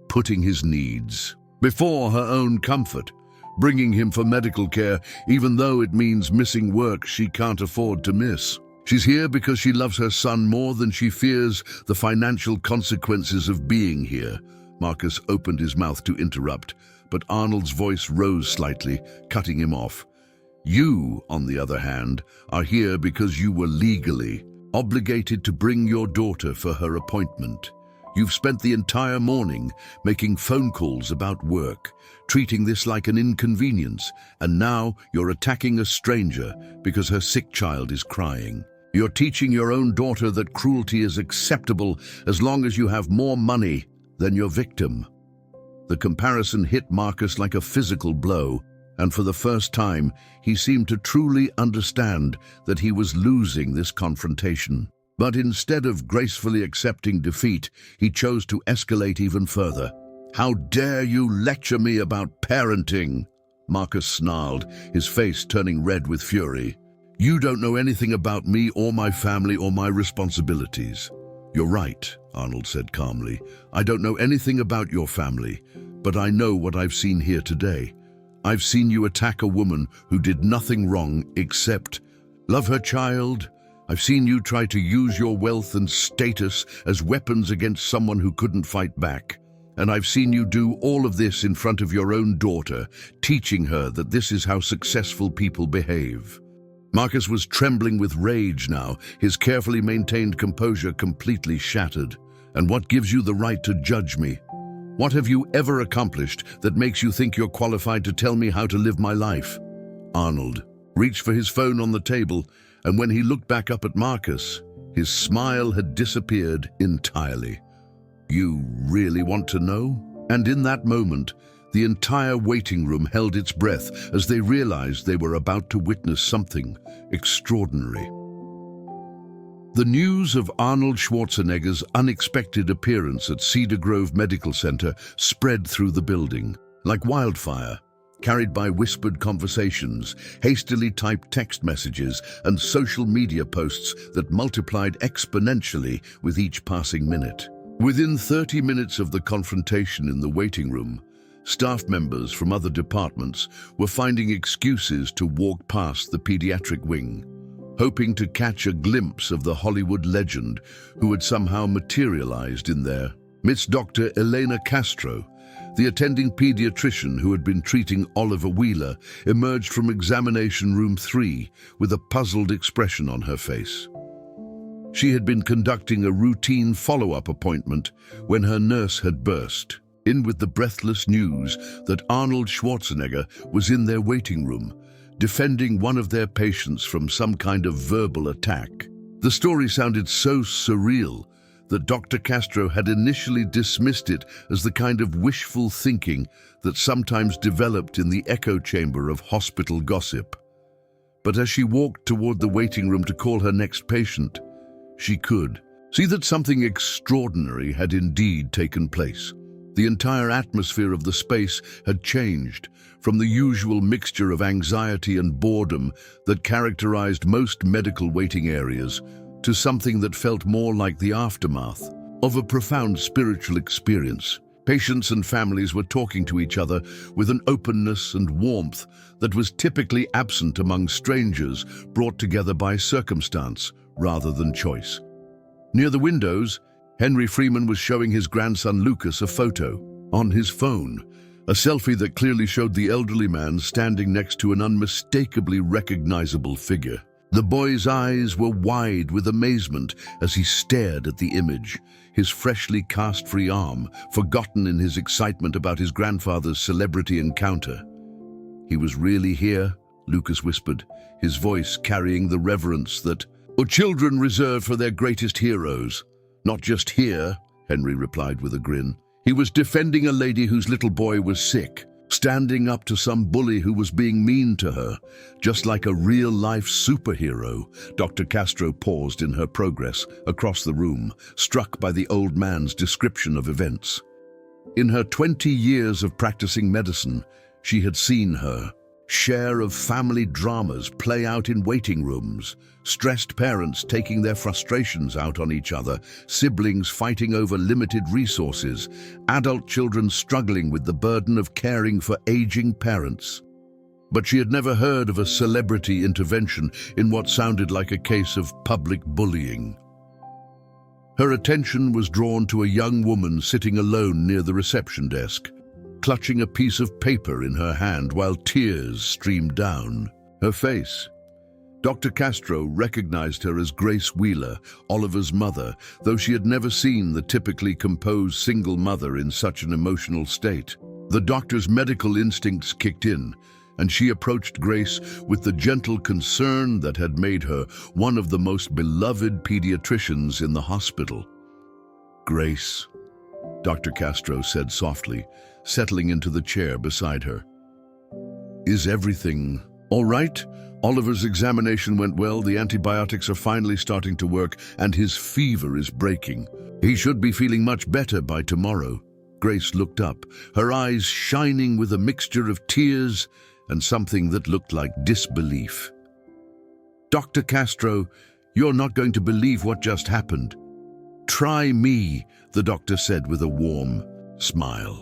putting his needs before her own comfort, bringing him for medical care, even though it means missing work she can't afford to miss. She's here because she loves her son more than she fears the financial consequences of being here." Marcus opened his mouth to interrupt, but Arnold's voice rose slightly, cutting him off. "You, on the other hand, are here because you were legally obligated to bring your daughter for her appointment. You've spent the entire morning making phone calls about work, treating this like an inconvenience, and now you're attacking a stranger because her sick child is crying. You're teaching your own daughter that cruelty is acceptable as long as you have more money than your victim." The comparison hit Marcus like a physical blow, and for the first time, he seemed to truly understand that he was losing this confrontation. But instead of gracefully accepting defeat, he chose to escalate even further. "How dare you lecture me about parenting?" Marcus snarled, his face turning red with fury. "You don't know anything about me or my family or my responsibilities." "You're right," Arnold said calmly. "I don't know anything about your family, but I know what I've seen here today. I've seen you attack a woman who did nothing wrong except love her child. I've seen you try to use your wealth and status as weapons against someone who couldn't fight back. And I've seen you do all of this in front of your own daughter, teaching her that this is how successful people behave." Marcus was trembling with rage now, his carefully maintained composure completely shattered. "And what gives you the right to judge me? What have you ever accomplished that makes you think you're qualified to tell me how to live my life?" Arnold reached for his phone on the table, and when he looked back up at Marcus, his smile had disappeared entirely. "You really want to know?" And in that moment, the entire waiting room held its breath as they realized they were about to witness something extraordinary. The news of Arnold Schwarzenegger's unexpected appearance at Cedar Grove Medical Center spread through the building like wildfire, carried by whispered conversations, hastily typed text messages, and social media posts that multiplied exponentially with each passing minute. Within 30 minutes of the confrontation in the waiting room, staff members from other departments were finding excuses to walk past the pediatric wing, hoping to catch a glimpse of the Hollywood legend who had somehow materialized in there. Miss Dr. Elena Castro, the attending pediatrician who had been treating Oliver Wheeler, emerged from examination room 3 with a puzzled expression on her face. She had been conducting a routine follow-up appointment when her nurse had burst in with the breathless news that Arnold Schwarzenegger was in their waiting room, defending one of their patients from some kind of verbal attack. The story sounded so surreal that Dr. Castro had initially dismissed it as the kind of wishful thinking that sometimes developed in the echo chamber of hospital gossip. But as she walked toward the waiting room to call her next patient, she could see that something extraordinary had indeed taken place. The entire atmosphere of the space had changed from the usual mixture of anxiety and boredom that characterized most medical waiting areas to something that felt more like the aftermath of a profound spiritual experience. Patients and families were talking to each other with an openness and warmth that was typically absent among strangers brought together by circumstance rather than choice. Near the windows, Henry Freeman was showing his grandson Lucas a photo on his phone, a selfie that clearly showed the elderly man standing next to an unmistakably recognizable figure. The boy's eyes were wide with amazement as he stared at the image, his freshly cast-free arm forgotten in his excitement about his grandfather's celebrity encounter. "He was really here," Lucas whispered, his voice carrying the reverence that children reserve for their greatest heroes. "Not just here," Henry replied with a grin. "He was defending a lady whose little boy was sick, standing up to some bully who was being mean to her, just like a real-life superhero." Dr. Castro paused in her progress across the room, struck by the old man's description of events. In her 20 years of practicing medicine, she had seen her share of family dramas play out in waiting rooms, stressed parents taking their frustrations out on each other, siblings fighting over limited resources, adult children struggling with the burden of caring for aging parents. But she had never heard of a celebrity intervention in what sounded like a case of public bullying. Her attention was drawn to a young woman sitting alone near the reception desk, clutching a piece of paper in her hand while tears streamed down her face. Dr. Castro recognized her as Grace Wheeler, Oliver's mother, though she had never seen the typically composed single mother in such an emotional state. The doctor's medical instincts kicked in, and she approached Grace with the gentle concern that had made her one of the most beloved pediatricians in the hospital. "Grace," Dr. Castro said softly, settling into the chair beside her. "Is everything all right? Oliver's examination went well, the antibiotics are finally starting to work, and his fever is breaking. He should be feeling much better by tomorrow." Grace looked up, her eyes shining with a mixture of tears and something that looked like disbelief. "Dr. Castro, you're not going to believe what just happened." "Try me," the doctor said with a warm smile.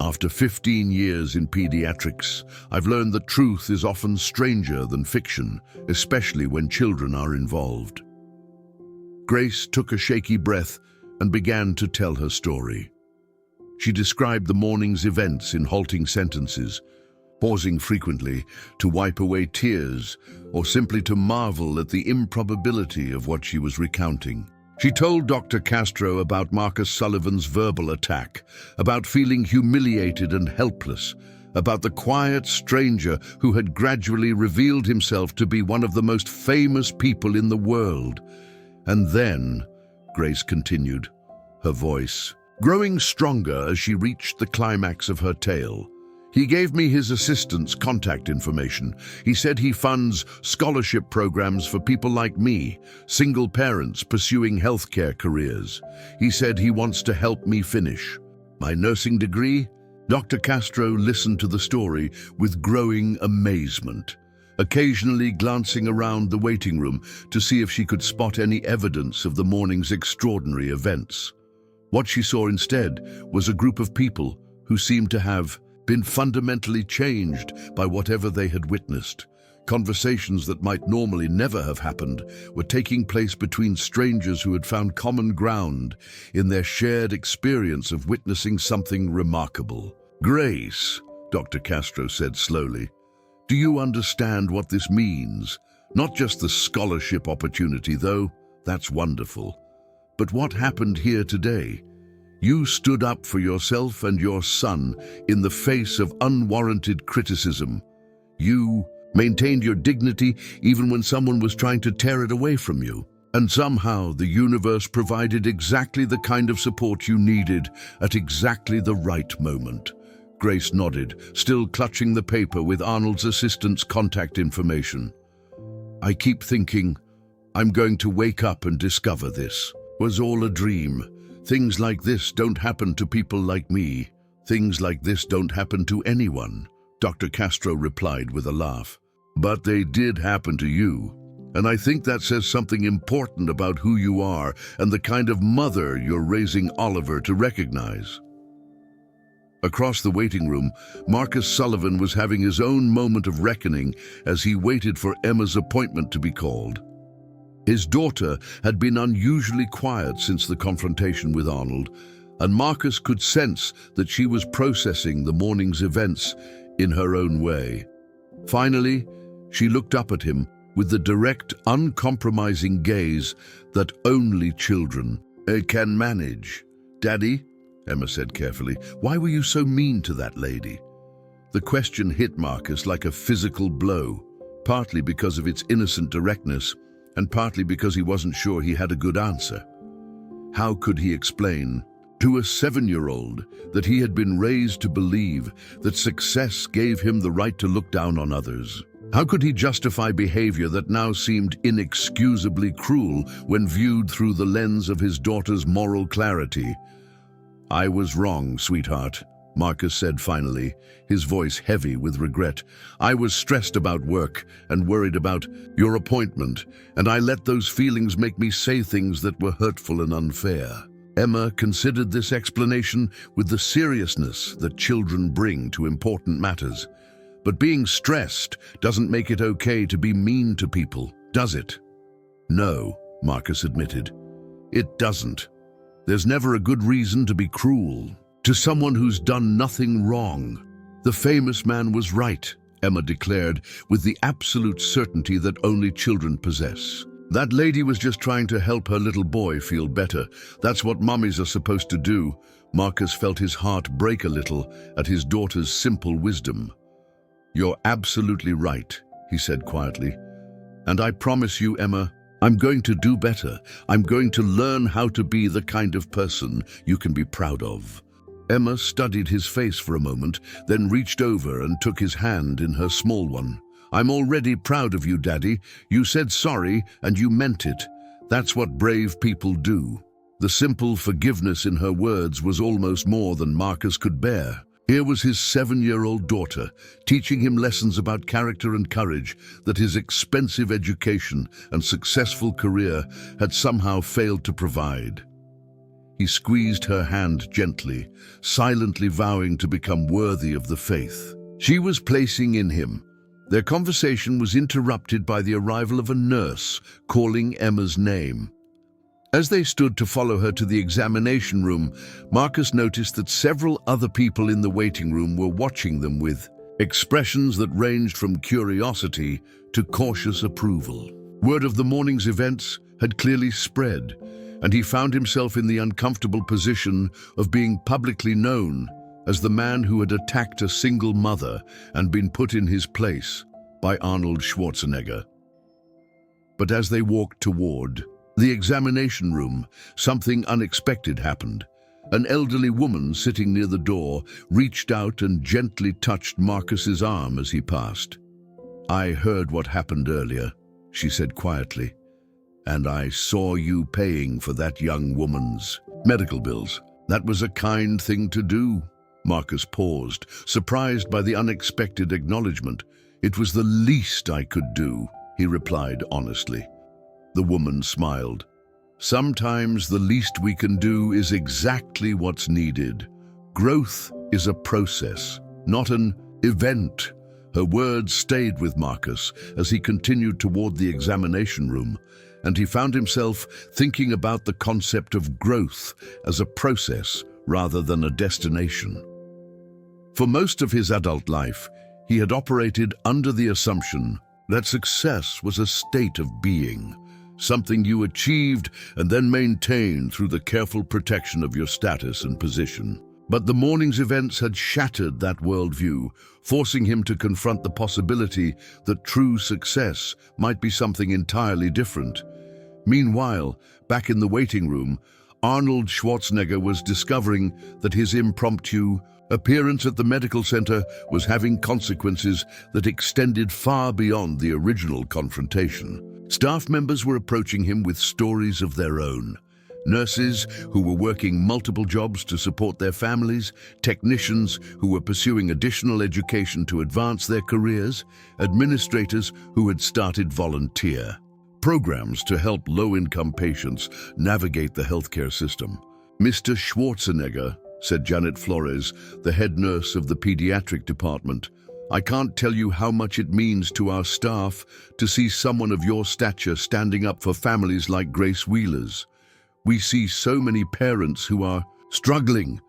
"After 15 years in pediatrics, I've learned that truth is often stranger than fiction, especially when children are involved." Grace took a shaky breath and began to tell her story. She described the morning's events in halting sentences, pausing frequently to wipe away tears or simply to marvel at the improbability of what she was recounting. She told Dr. Castro about Marcus Sullivan's verbal attack, about feeling humiliated and helpless, about the quiet stranger who had gradually revealed himself to be one of the most famous people in the world. "And then," Grace continued, her voice growing stronger as she reached the climax of her tale, "he gave me his assistant's contact information. He said he funds scholarship programs for people like me, single parents pursuing healthcare careers. He said he wants to help me finish my nursing degree." Dr. Castro listened to the story with growing amazement, occasionally glancing around the waiting room to see if she could spot any evidence of the morning's extraordinary events. What she saw instead was a group of people who seemed to have been fundamentally changed by whatever they had witnessed. Conversations that might normally never have happened were taking place between strangers who had found common ground in their shared experience of witnessing something remarkable. "Grace," Dr. Castro said slowly, "do you understand what this means? Not just the scholarship opportunity, though, that's wonderful. But what happened here today? You stood up for yourself and your son in the face of unwarranted criticism. You maintained your dignity even when someone was trying to tear it away from you. And somehow the universe provided exactly the kind of support you needed at exactly the right moment." Grace nodded, still clutching the paper with Arnold's assistant's contact information. I keep thinking, I'm going to wake up and discover this was all a dream. Things like this don't happen to people like me. Things like this don't happen to anyone, Dr. Castro replied with a laugh. But they did happen to you. And I think that says something important about who you are and the kind of mother you're raising Oliver to recognize. Across the waiting room, Marcus Sullivan was having his own moment of reckoning as he waited for Emma's appointment to be called. His daughter had been unusually quiet since the confrontation with Arnold, and Marcus could sense that she was processing the morning's events in her own way. Finally, she looked up at him with the direct, uncompromising gaze that only children can manage. "Daddy," Emma said carefully, "why were you so mean to that lady?" The question hit Marcus like a physical blow, partly because of its innocent directness, and partly because he wasn't sure he had a good answer. How could he explain to a 7-year-old that he had been raised to believe that success gave him the right to look down on others? How could he justify behavior that now seemed inexcusably cruel when viewed through the lens of his daughter's moral clarity? "I was wrong, sweetheart," Marcus said finally, his voice heavy with regret. "I was stressed about work and worried about your appointment, and I let those feelings make me say things that were hurtful and unfair." Emma considered this explanation with the seriousness that children bring to important matters. But being stressed doesn't make it okay to be mean to people, does it? "No," Marcus admitted. "It doesn't. There's never a good reason to be cruel to someone who's done nothing wrong." "The famous man was right," Emma declared with the absolute certainty that only children possess. "That lady was just trying to help her little boy feel better. That's what mummies are supposed to do." Marcus felt his heart break a little at his daughter's simple wisdom. "You're absolutely right," he said quietly. "And I promise you, Emma, I'm going to do better. I'm going to learn how to be the kind of person you can be proud of." Emma studied his face for a moment, then reached over and took his hand in her small one. "I'm already proud of you, Daddy. You said sorry, and you meant it. That's what brave people do." The simple forgiveness in her words was almost more than Marcus could bear. Here was his 7-year-old daughter, teaching him lessons about character and courage that his expensive education and successful career had somehow failed to provide. He squeezed her hand gently, silently vowing to become worthy of the faith she was placing in him. Their conversation was interrupted by the arrival of a nurse calling Emma's name. As they stood to follow her to the examination room, Marcus noticed that several other people in the waiting room were watching them with expressions that ranged from curiosity to cautious approval. Word of the morning's events had clearly spread, and he found himself in the uncomfortable position of being publicly known as the man who had attacked a single mother and been put in his place by Arnold Schwarzenegger. But as they walked toward the examination room, something unexpected happened. An elderly woman sitting near the door reached out and gently touched Marcus's arm as he passed. "I heard what happened earlier," she said quietly, "and I saw you paying for that young woman's medical bills. That was a kind thing to do." Marcus paused, surprised by the unexpected acknowledgement. "It was the least I could do," he replied honestly. The woman smiled. "Sometimes the least we can do is exactly what's needed. Growth is a process, not an event." Her words stayed with Marcus as he continued toward the examination room, and he found himself thinking about the concept of growth as a process rather than a destination. For most of his adult life, he had operated under the assumption that success was a state of being, something you achieved and then maintained through the careful protection of your status and position. But the morning's events had shattered that worldview, forcing him to confront the possibility that true success might be something entirely different. Meanwhile, back in the waiting room, Arnold Schwarzenegger was discovering that his impromptu, Appearance at the medical center was having consequences that extended far beyond the original confrontation. Staff members were approaching him with stories of their own. Nurses who were working multiple jobs to support their families, technicians who were pursuing additional education to advance their careers, administrators who had started volunteer programs to help low-income patients navigate the healthcare system. "Mr. Schwarzenegger," said Janet Flores, the head nurse of the pediatric department, "I can't tell you how much it means to our staff to see someone of your stature standing up for families like Grace Wheeler's. We see so many parents who are struggling,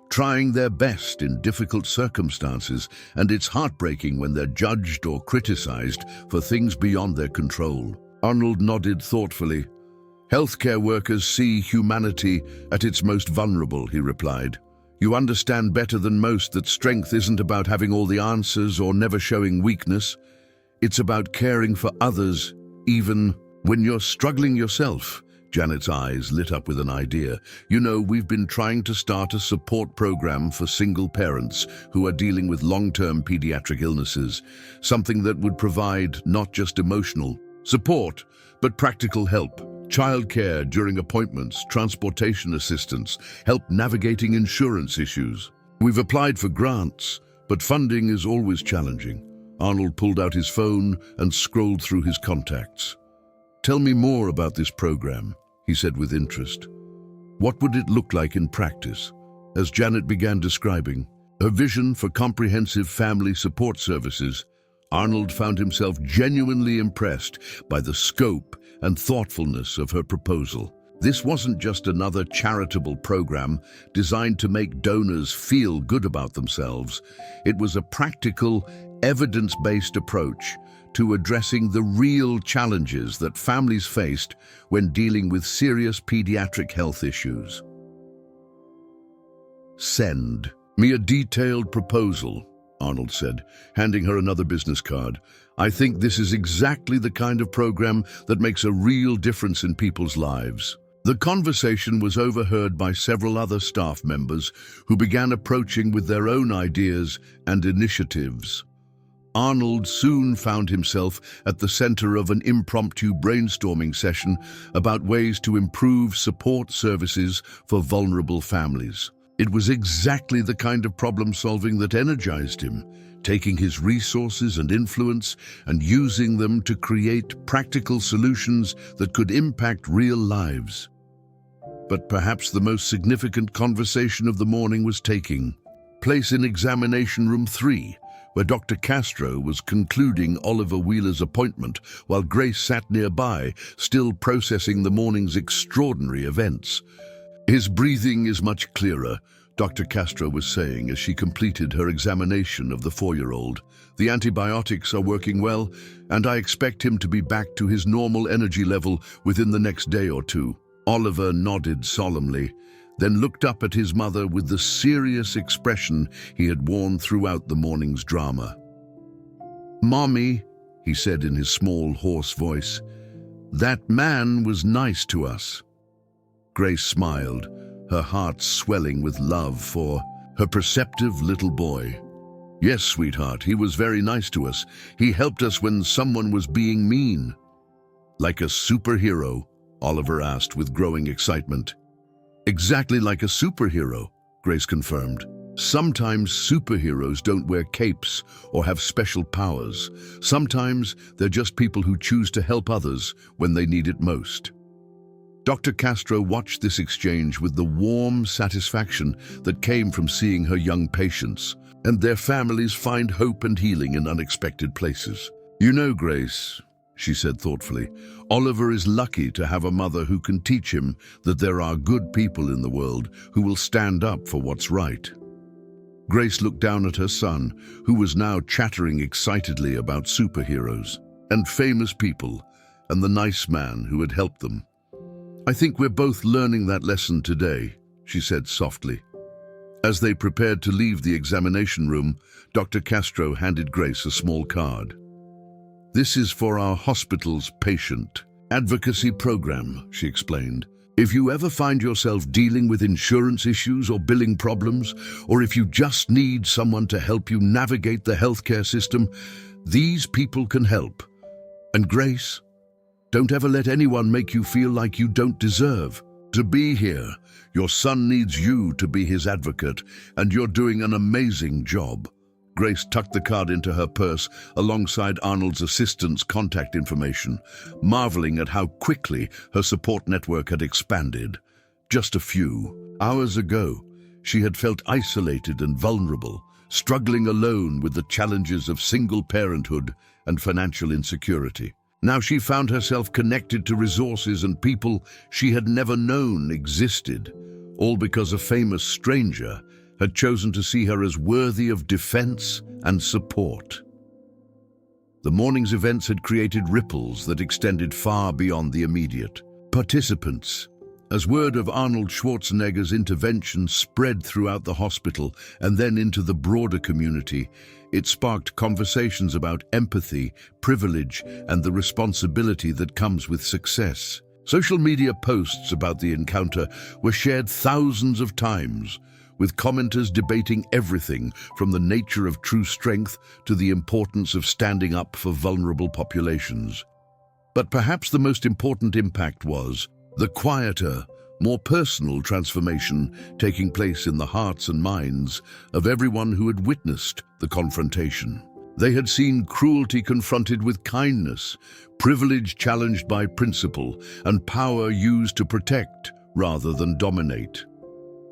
trying their best in difficult circumstances, and it's heartbreaking when they're judged or criticized for things beyond their control." Arnold nodded thoughtfully. "Healthcare workers see humanity at its most vulnerable," he replied. "You understand better than most that strength isn't about having all the answers or never showing weakness. It's about caring for others, even when you're struggling yourself." Janet's eyes lit up with an idea. "You know, we've been trying to start a support program for single parents who are dealing with long-term pediatric illnesses, something that would provide not just emotional support, but practical help. Childcare during appointments, transportation assistance, help navigating insurance issues. We've applied for grants, but funding is always challenging." Arnold pulled out his phone and scrolled through his contacts. "Tell me more about this program," he said with interest. "What would it look like in practice?" As Janet began describing her vision for comprehensive family support services, Arnold found himself genuinely impressed by the scope and thoughtfulness of her proposal. This wasn't just another charitable program designed to make donors feel good about themselves. It was a practical, evidence-based approach to addressing the real challenges that families faced when dealing with serious pediatric health issues. "Send me a detailed proposal," Arnold said, handing her another business card. "I think this is exactly the kind of program that makes a real difference in people's lives." The conversation was overheard by several other staff members who began approaching with their own ideas and initiatives. Arnold soon found himself at the center of an impromptu brainstorming session about ways to improve support services for vulnerable families. It was exactly the kind of problem-solving that energized him, taking his resources and influence and using them to create practical solutions that could impact real lives. But perhaps the most significant conversation of the morning was taking place in examination room 3, where Dr. Castro was concluding Oliver Wheeler's appointment while Grace sat nearby, still processing the morning's extraordinary events. "His breathing is much clearer," Dr. Castro was saying as she completed her examination of the 4-year-old. "The antibiotics are working well, and I expect him to be back to his normal energy level within the next day or two." Oliver nodded solemnly, then looked up at his mother with the serious expression he had worn throughout the morning's drama. "Mommy," he said in his small, hoarse voice, "that man was nice to us." Grace smiled, her heart swelling with love for her perceptive little boy. "Yes, sweetheart, he was very nice to us. He helped us when someone was being mean." "Like a superhero?" Oliver asked with growing excitement. "Exactly like a superhero," Grace confirmed. "Sometimes superheroes don't wear capes or have special powers. Sometimes they're just people who choose to help others when they need it most." Dr. Castro watched this exchange with the warm satisfaction that came from seeing her young patients and their families find hope and healing in unexpected places. "You know, Grace," she said thoughtfully, "Oliver is lucky to have a mother who can teach him that there are good people in the world who will stand up for what's right." Grace looked down at her son, who was now chattering excitedly about superheroes and famous people and the nice man who had helped them. "I think we're both learning that lesson today," she said softly. As they prepared to leave the examination room, Dr. Castro handed Grace a small card. "This is for our hospital's patient advocacy program," she explained. If you ever find yourself dealing with insurance issues or billing problems, or if you just need someone to help you navigate the healthcare system, these people can help. And Grace, don't ever let anyone make you feel like you don't deserve to be here. Your son needs you to be his advocate, and you're doing an amazing job. Grace tucked the card into her purse alongside Arnold's assistant's contact information, marveling at how quickly her support network had expanded. Just a few hours ago, she had felt isolated and vulnerable, struggling alone with the challenges of single parenthood and financial insecurity. Now she found herself connected to resources and people she had never known existed, all because a famous stranger had chosen to see her as worthy of defense and support. The morning's events had created ripples that extended far beyond the immediate participants. As word of Arnold Schwarzenegger's intervention spread throughout the hospital and then into the broader community, it sparked conversations about empathy, privilege, and the responsibility that comes with success. Social media posts about the encounter were shared thousands of times, with commenters debating everything from the nature of true strength to the importance of standing up for vulnerable populations. But perhaps the most important impact was the quieter, more personal transformation taking place in the hearts and minds of everyone who had witnessed the confrontation. They had seen cruelty confronted with kindness, privilege challenged by principle, and power used to protect rather than dominate.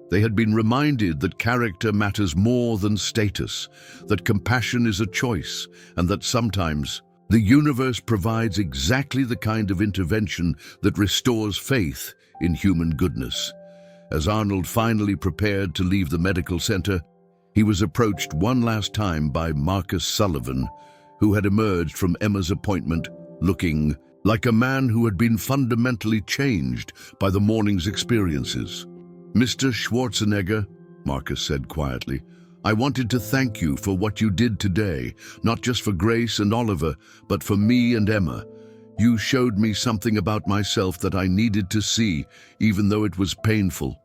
They had been reminded that character matters more than status, that compassion is a choice, and that sometimes the universe provides exactly the kind of intervention that restores faith in human goodness. As Arnold finally prepared to leave the medical center, he was approached one last time by Marcus Sullivan, who had emerged from Emma's appointment looking like a man who had been fundamentally changed by the morning's experiences. "Mr. Schwarzenegger," Marcus said quietly, "I wanted to thank you for what you did today, not just for Grace and Oliver, but for me and Emma. You showed me something about myself that I needed to see, even though it was painful."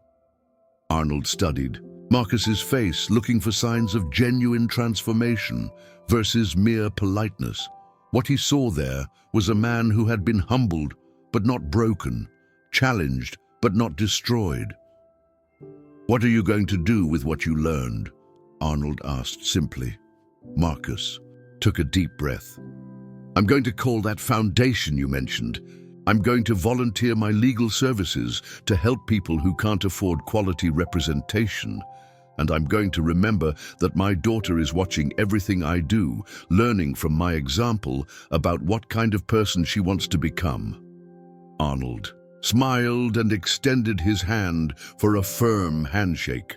Arnold studied Marcus's face, looking for signs of genuine transformation versus mere politeness. What he saw there was a man who had been humbled but not broken, challenged but not destroyed. "What are you going to do with what you learned?" Arnold asked simply. Marcus took a deep breath. "I'm going to call that foundation you mentioned. I'm going to volunteer my legal services to help people who can't afford quality representation. And I'm going to remember that my daughter is watching everything I do, learning from my example about what kind of person she wants to become." Arnold smiled and extended his hand for a firm handshake.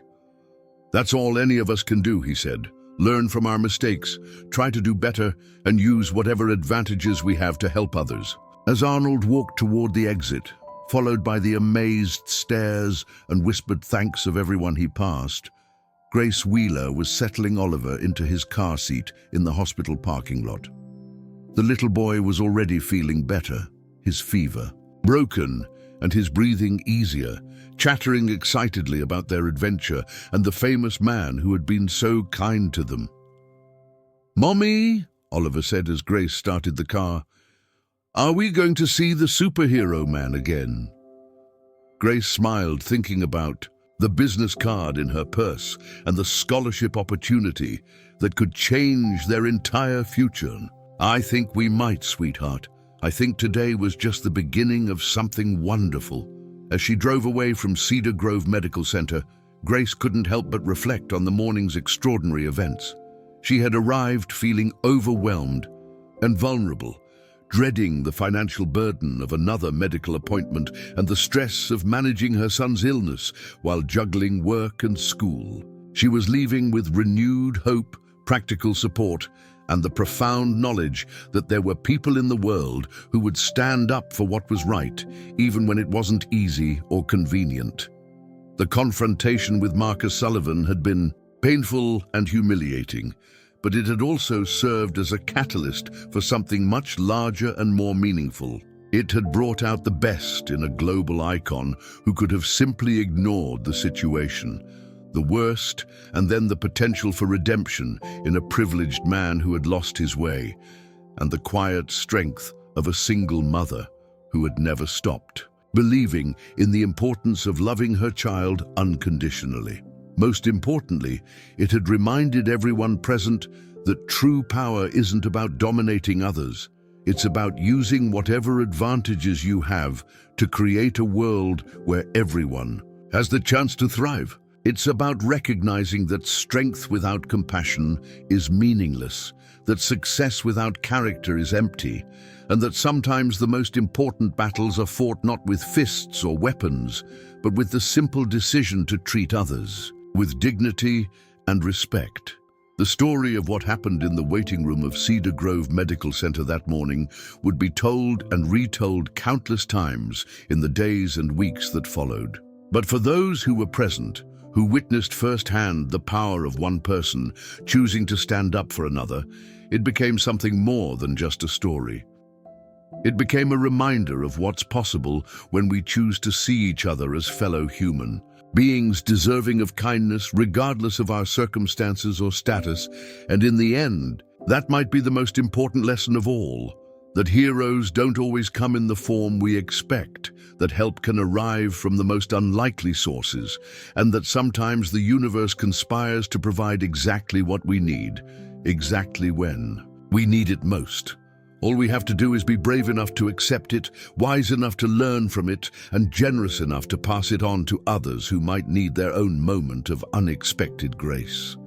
"That's all any of us can do," he said. "Learn from our mistakes, try to do better, and use whatever advantages we have to help others." As Arnold walked toward the exit, followed by the amazed stares and whispered thanks of everyone he passed, Grace Wheeler was settling Oliver into his car seat in the hospital parking lot. The little boy was already feeling better, his fever broken and his breathing easier, chattering excitedly about their adventure and the famous man who had been so kind to them. "Mommy," Oliver said as Grace started the car, "are we going to see the superhero man again?" Grace smiled, thinking about the business card in her purse and the scholarship opportunity that could change their entire future. "I think we might, sweetheart. I think today was just the beginning of something wonderful." As she drove away from Cedar Grove Medical Center, Grace couldn't help but reflect on the morning's extraordinary events. She had arrived feeling overwhelmed and vulnerable, dreading the financial burden of another medical appointment and the stress of managing her son's illness while juggling work and school. She was leaving with renewed hope, practical support, and the profound knowledge that there were people in the world who would stand up for what was right, even when it wasn't easy or convenient. The confrontation with Marcus Sullivan had been painful and humiliating, but it had also served as a catalyst for something much larger and more meaningful. It had brought out the best in a global icon who could have simply ignored the situation, the worst, and then the potential for redemption in a privileged man who had lost his way, and the quiet strength of a single mother who had never stopped, believing in the importance of loving her child unconditionally. Most importantly, it had reminded everyone present that true power isn't about dominating others. It's about using whatever advantages you have to create a world where everyone has the chance to thrive. It's about recognizing that strength without compassion is meaningless, that success without character is empty, and that sometimes the most important battles are fought not with fists or weapons, but with the simple decision to treat others with dignity and respect. The story of what happened in the waiting room of Cedar Grove Medical Center that morning would be told and retold countless times in the days and weeks that followed. But for those who were present, who witnessed firsthand the power of one person choosing to stand up for another, it became something more than just a story. It became a reminder of what's possible when we choose to see each other as fellow human, beings deserving of kindness regardless of our circumstances or status, and in the end, that might be the most important lesson of all, that heroes don't always come in the form we expect, that help can arrive from the most unlikely sources, and that sometimes the universe conspires to provide exactly what we need, exactly when we need it most. All we have to do is be brave enough to accept it, wise enough to learn from it, and generous enough to pass it on to others who might need their own moment of unexpected grace.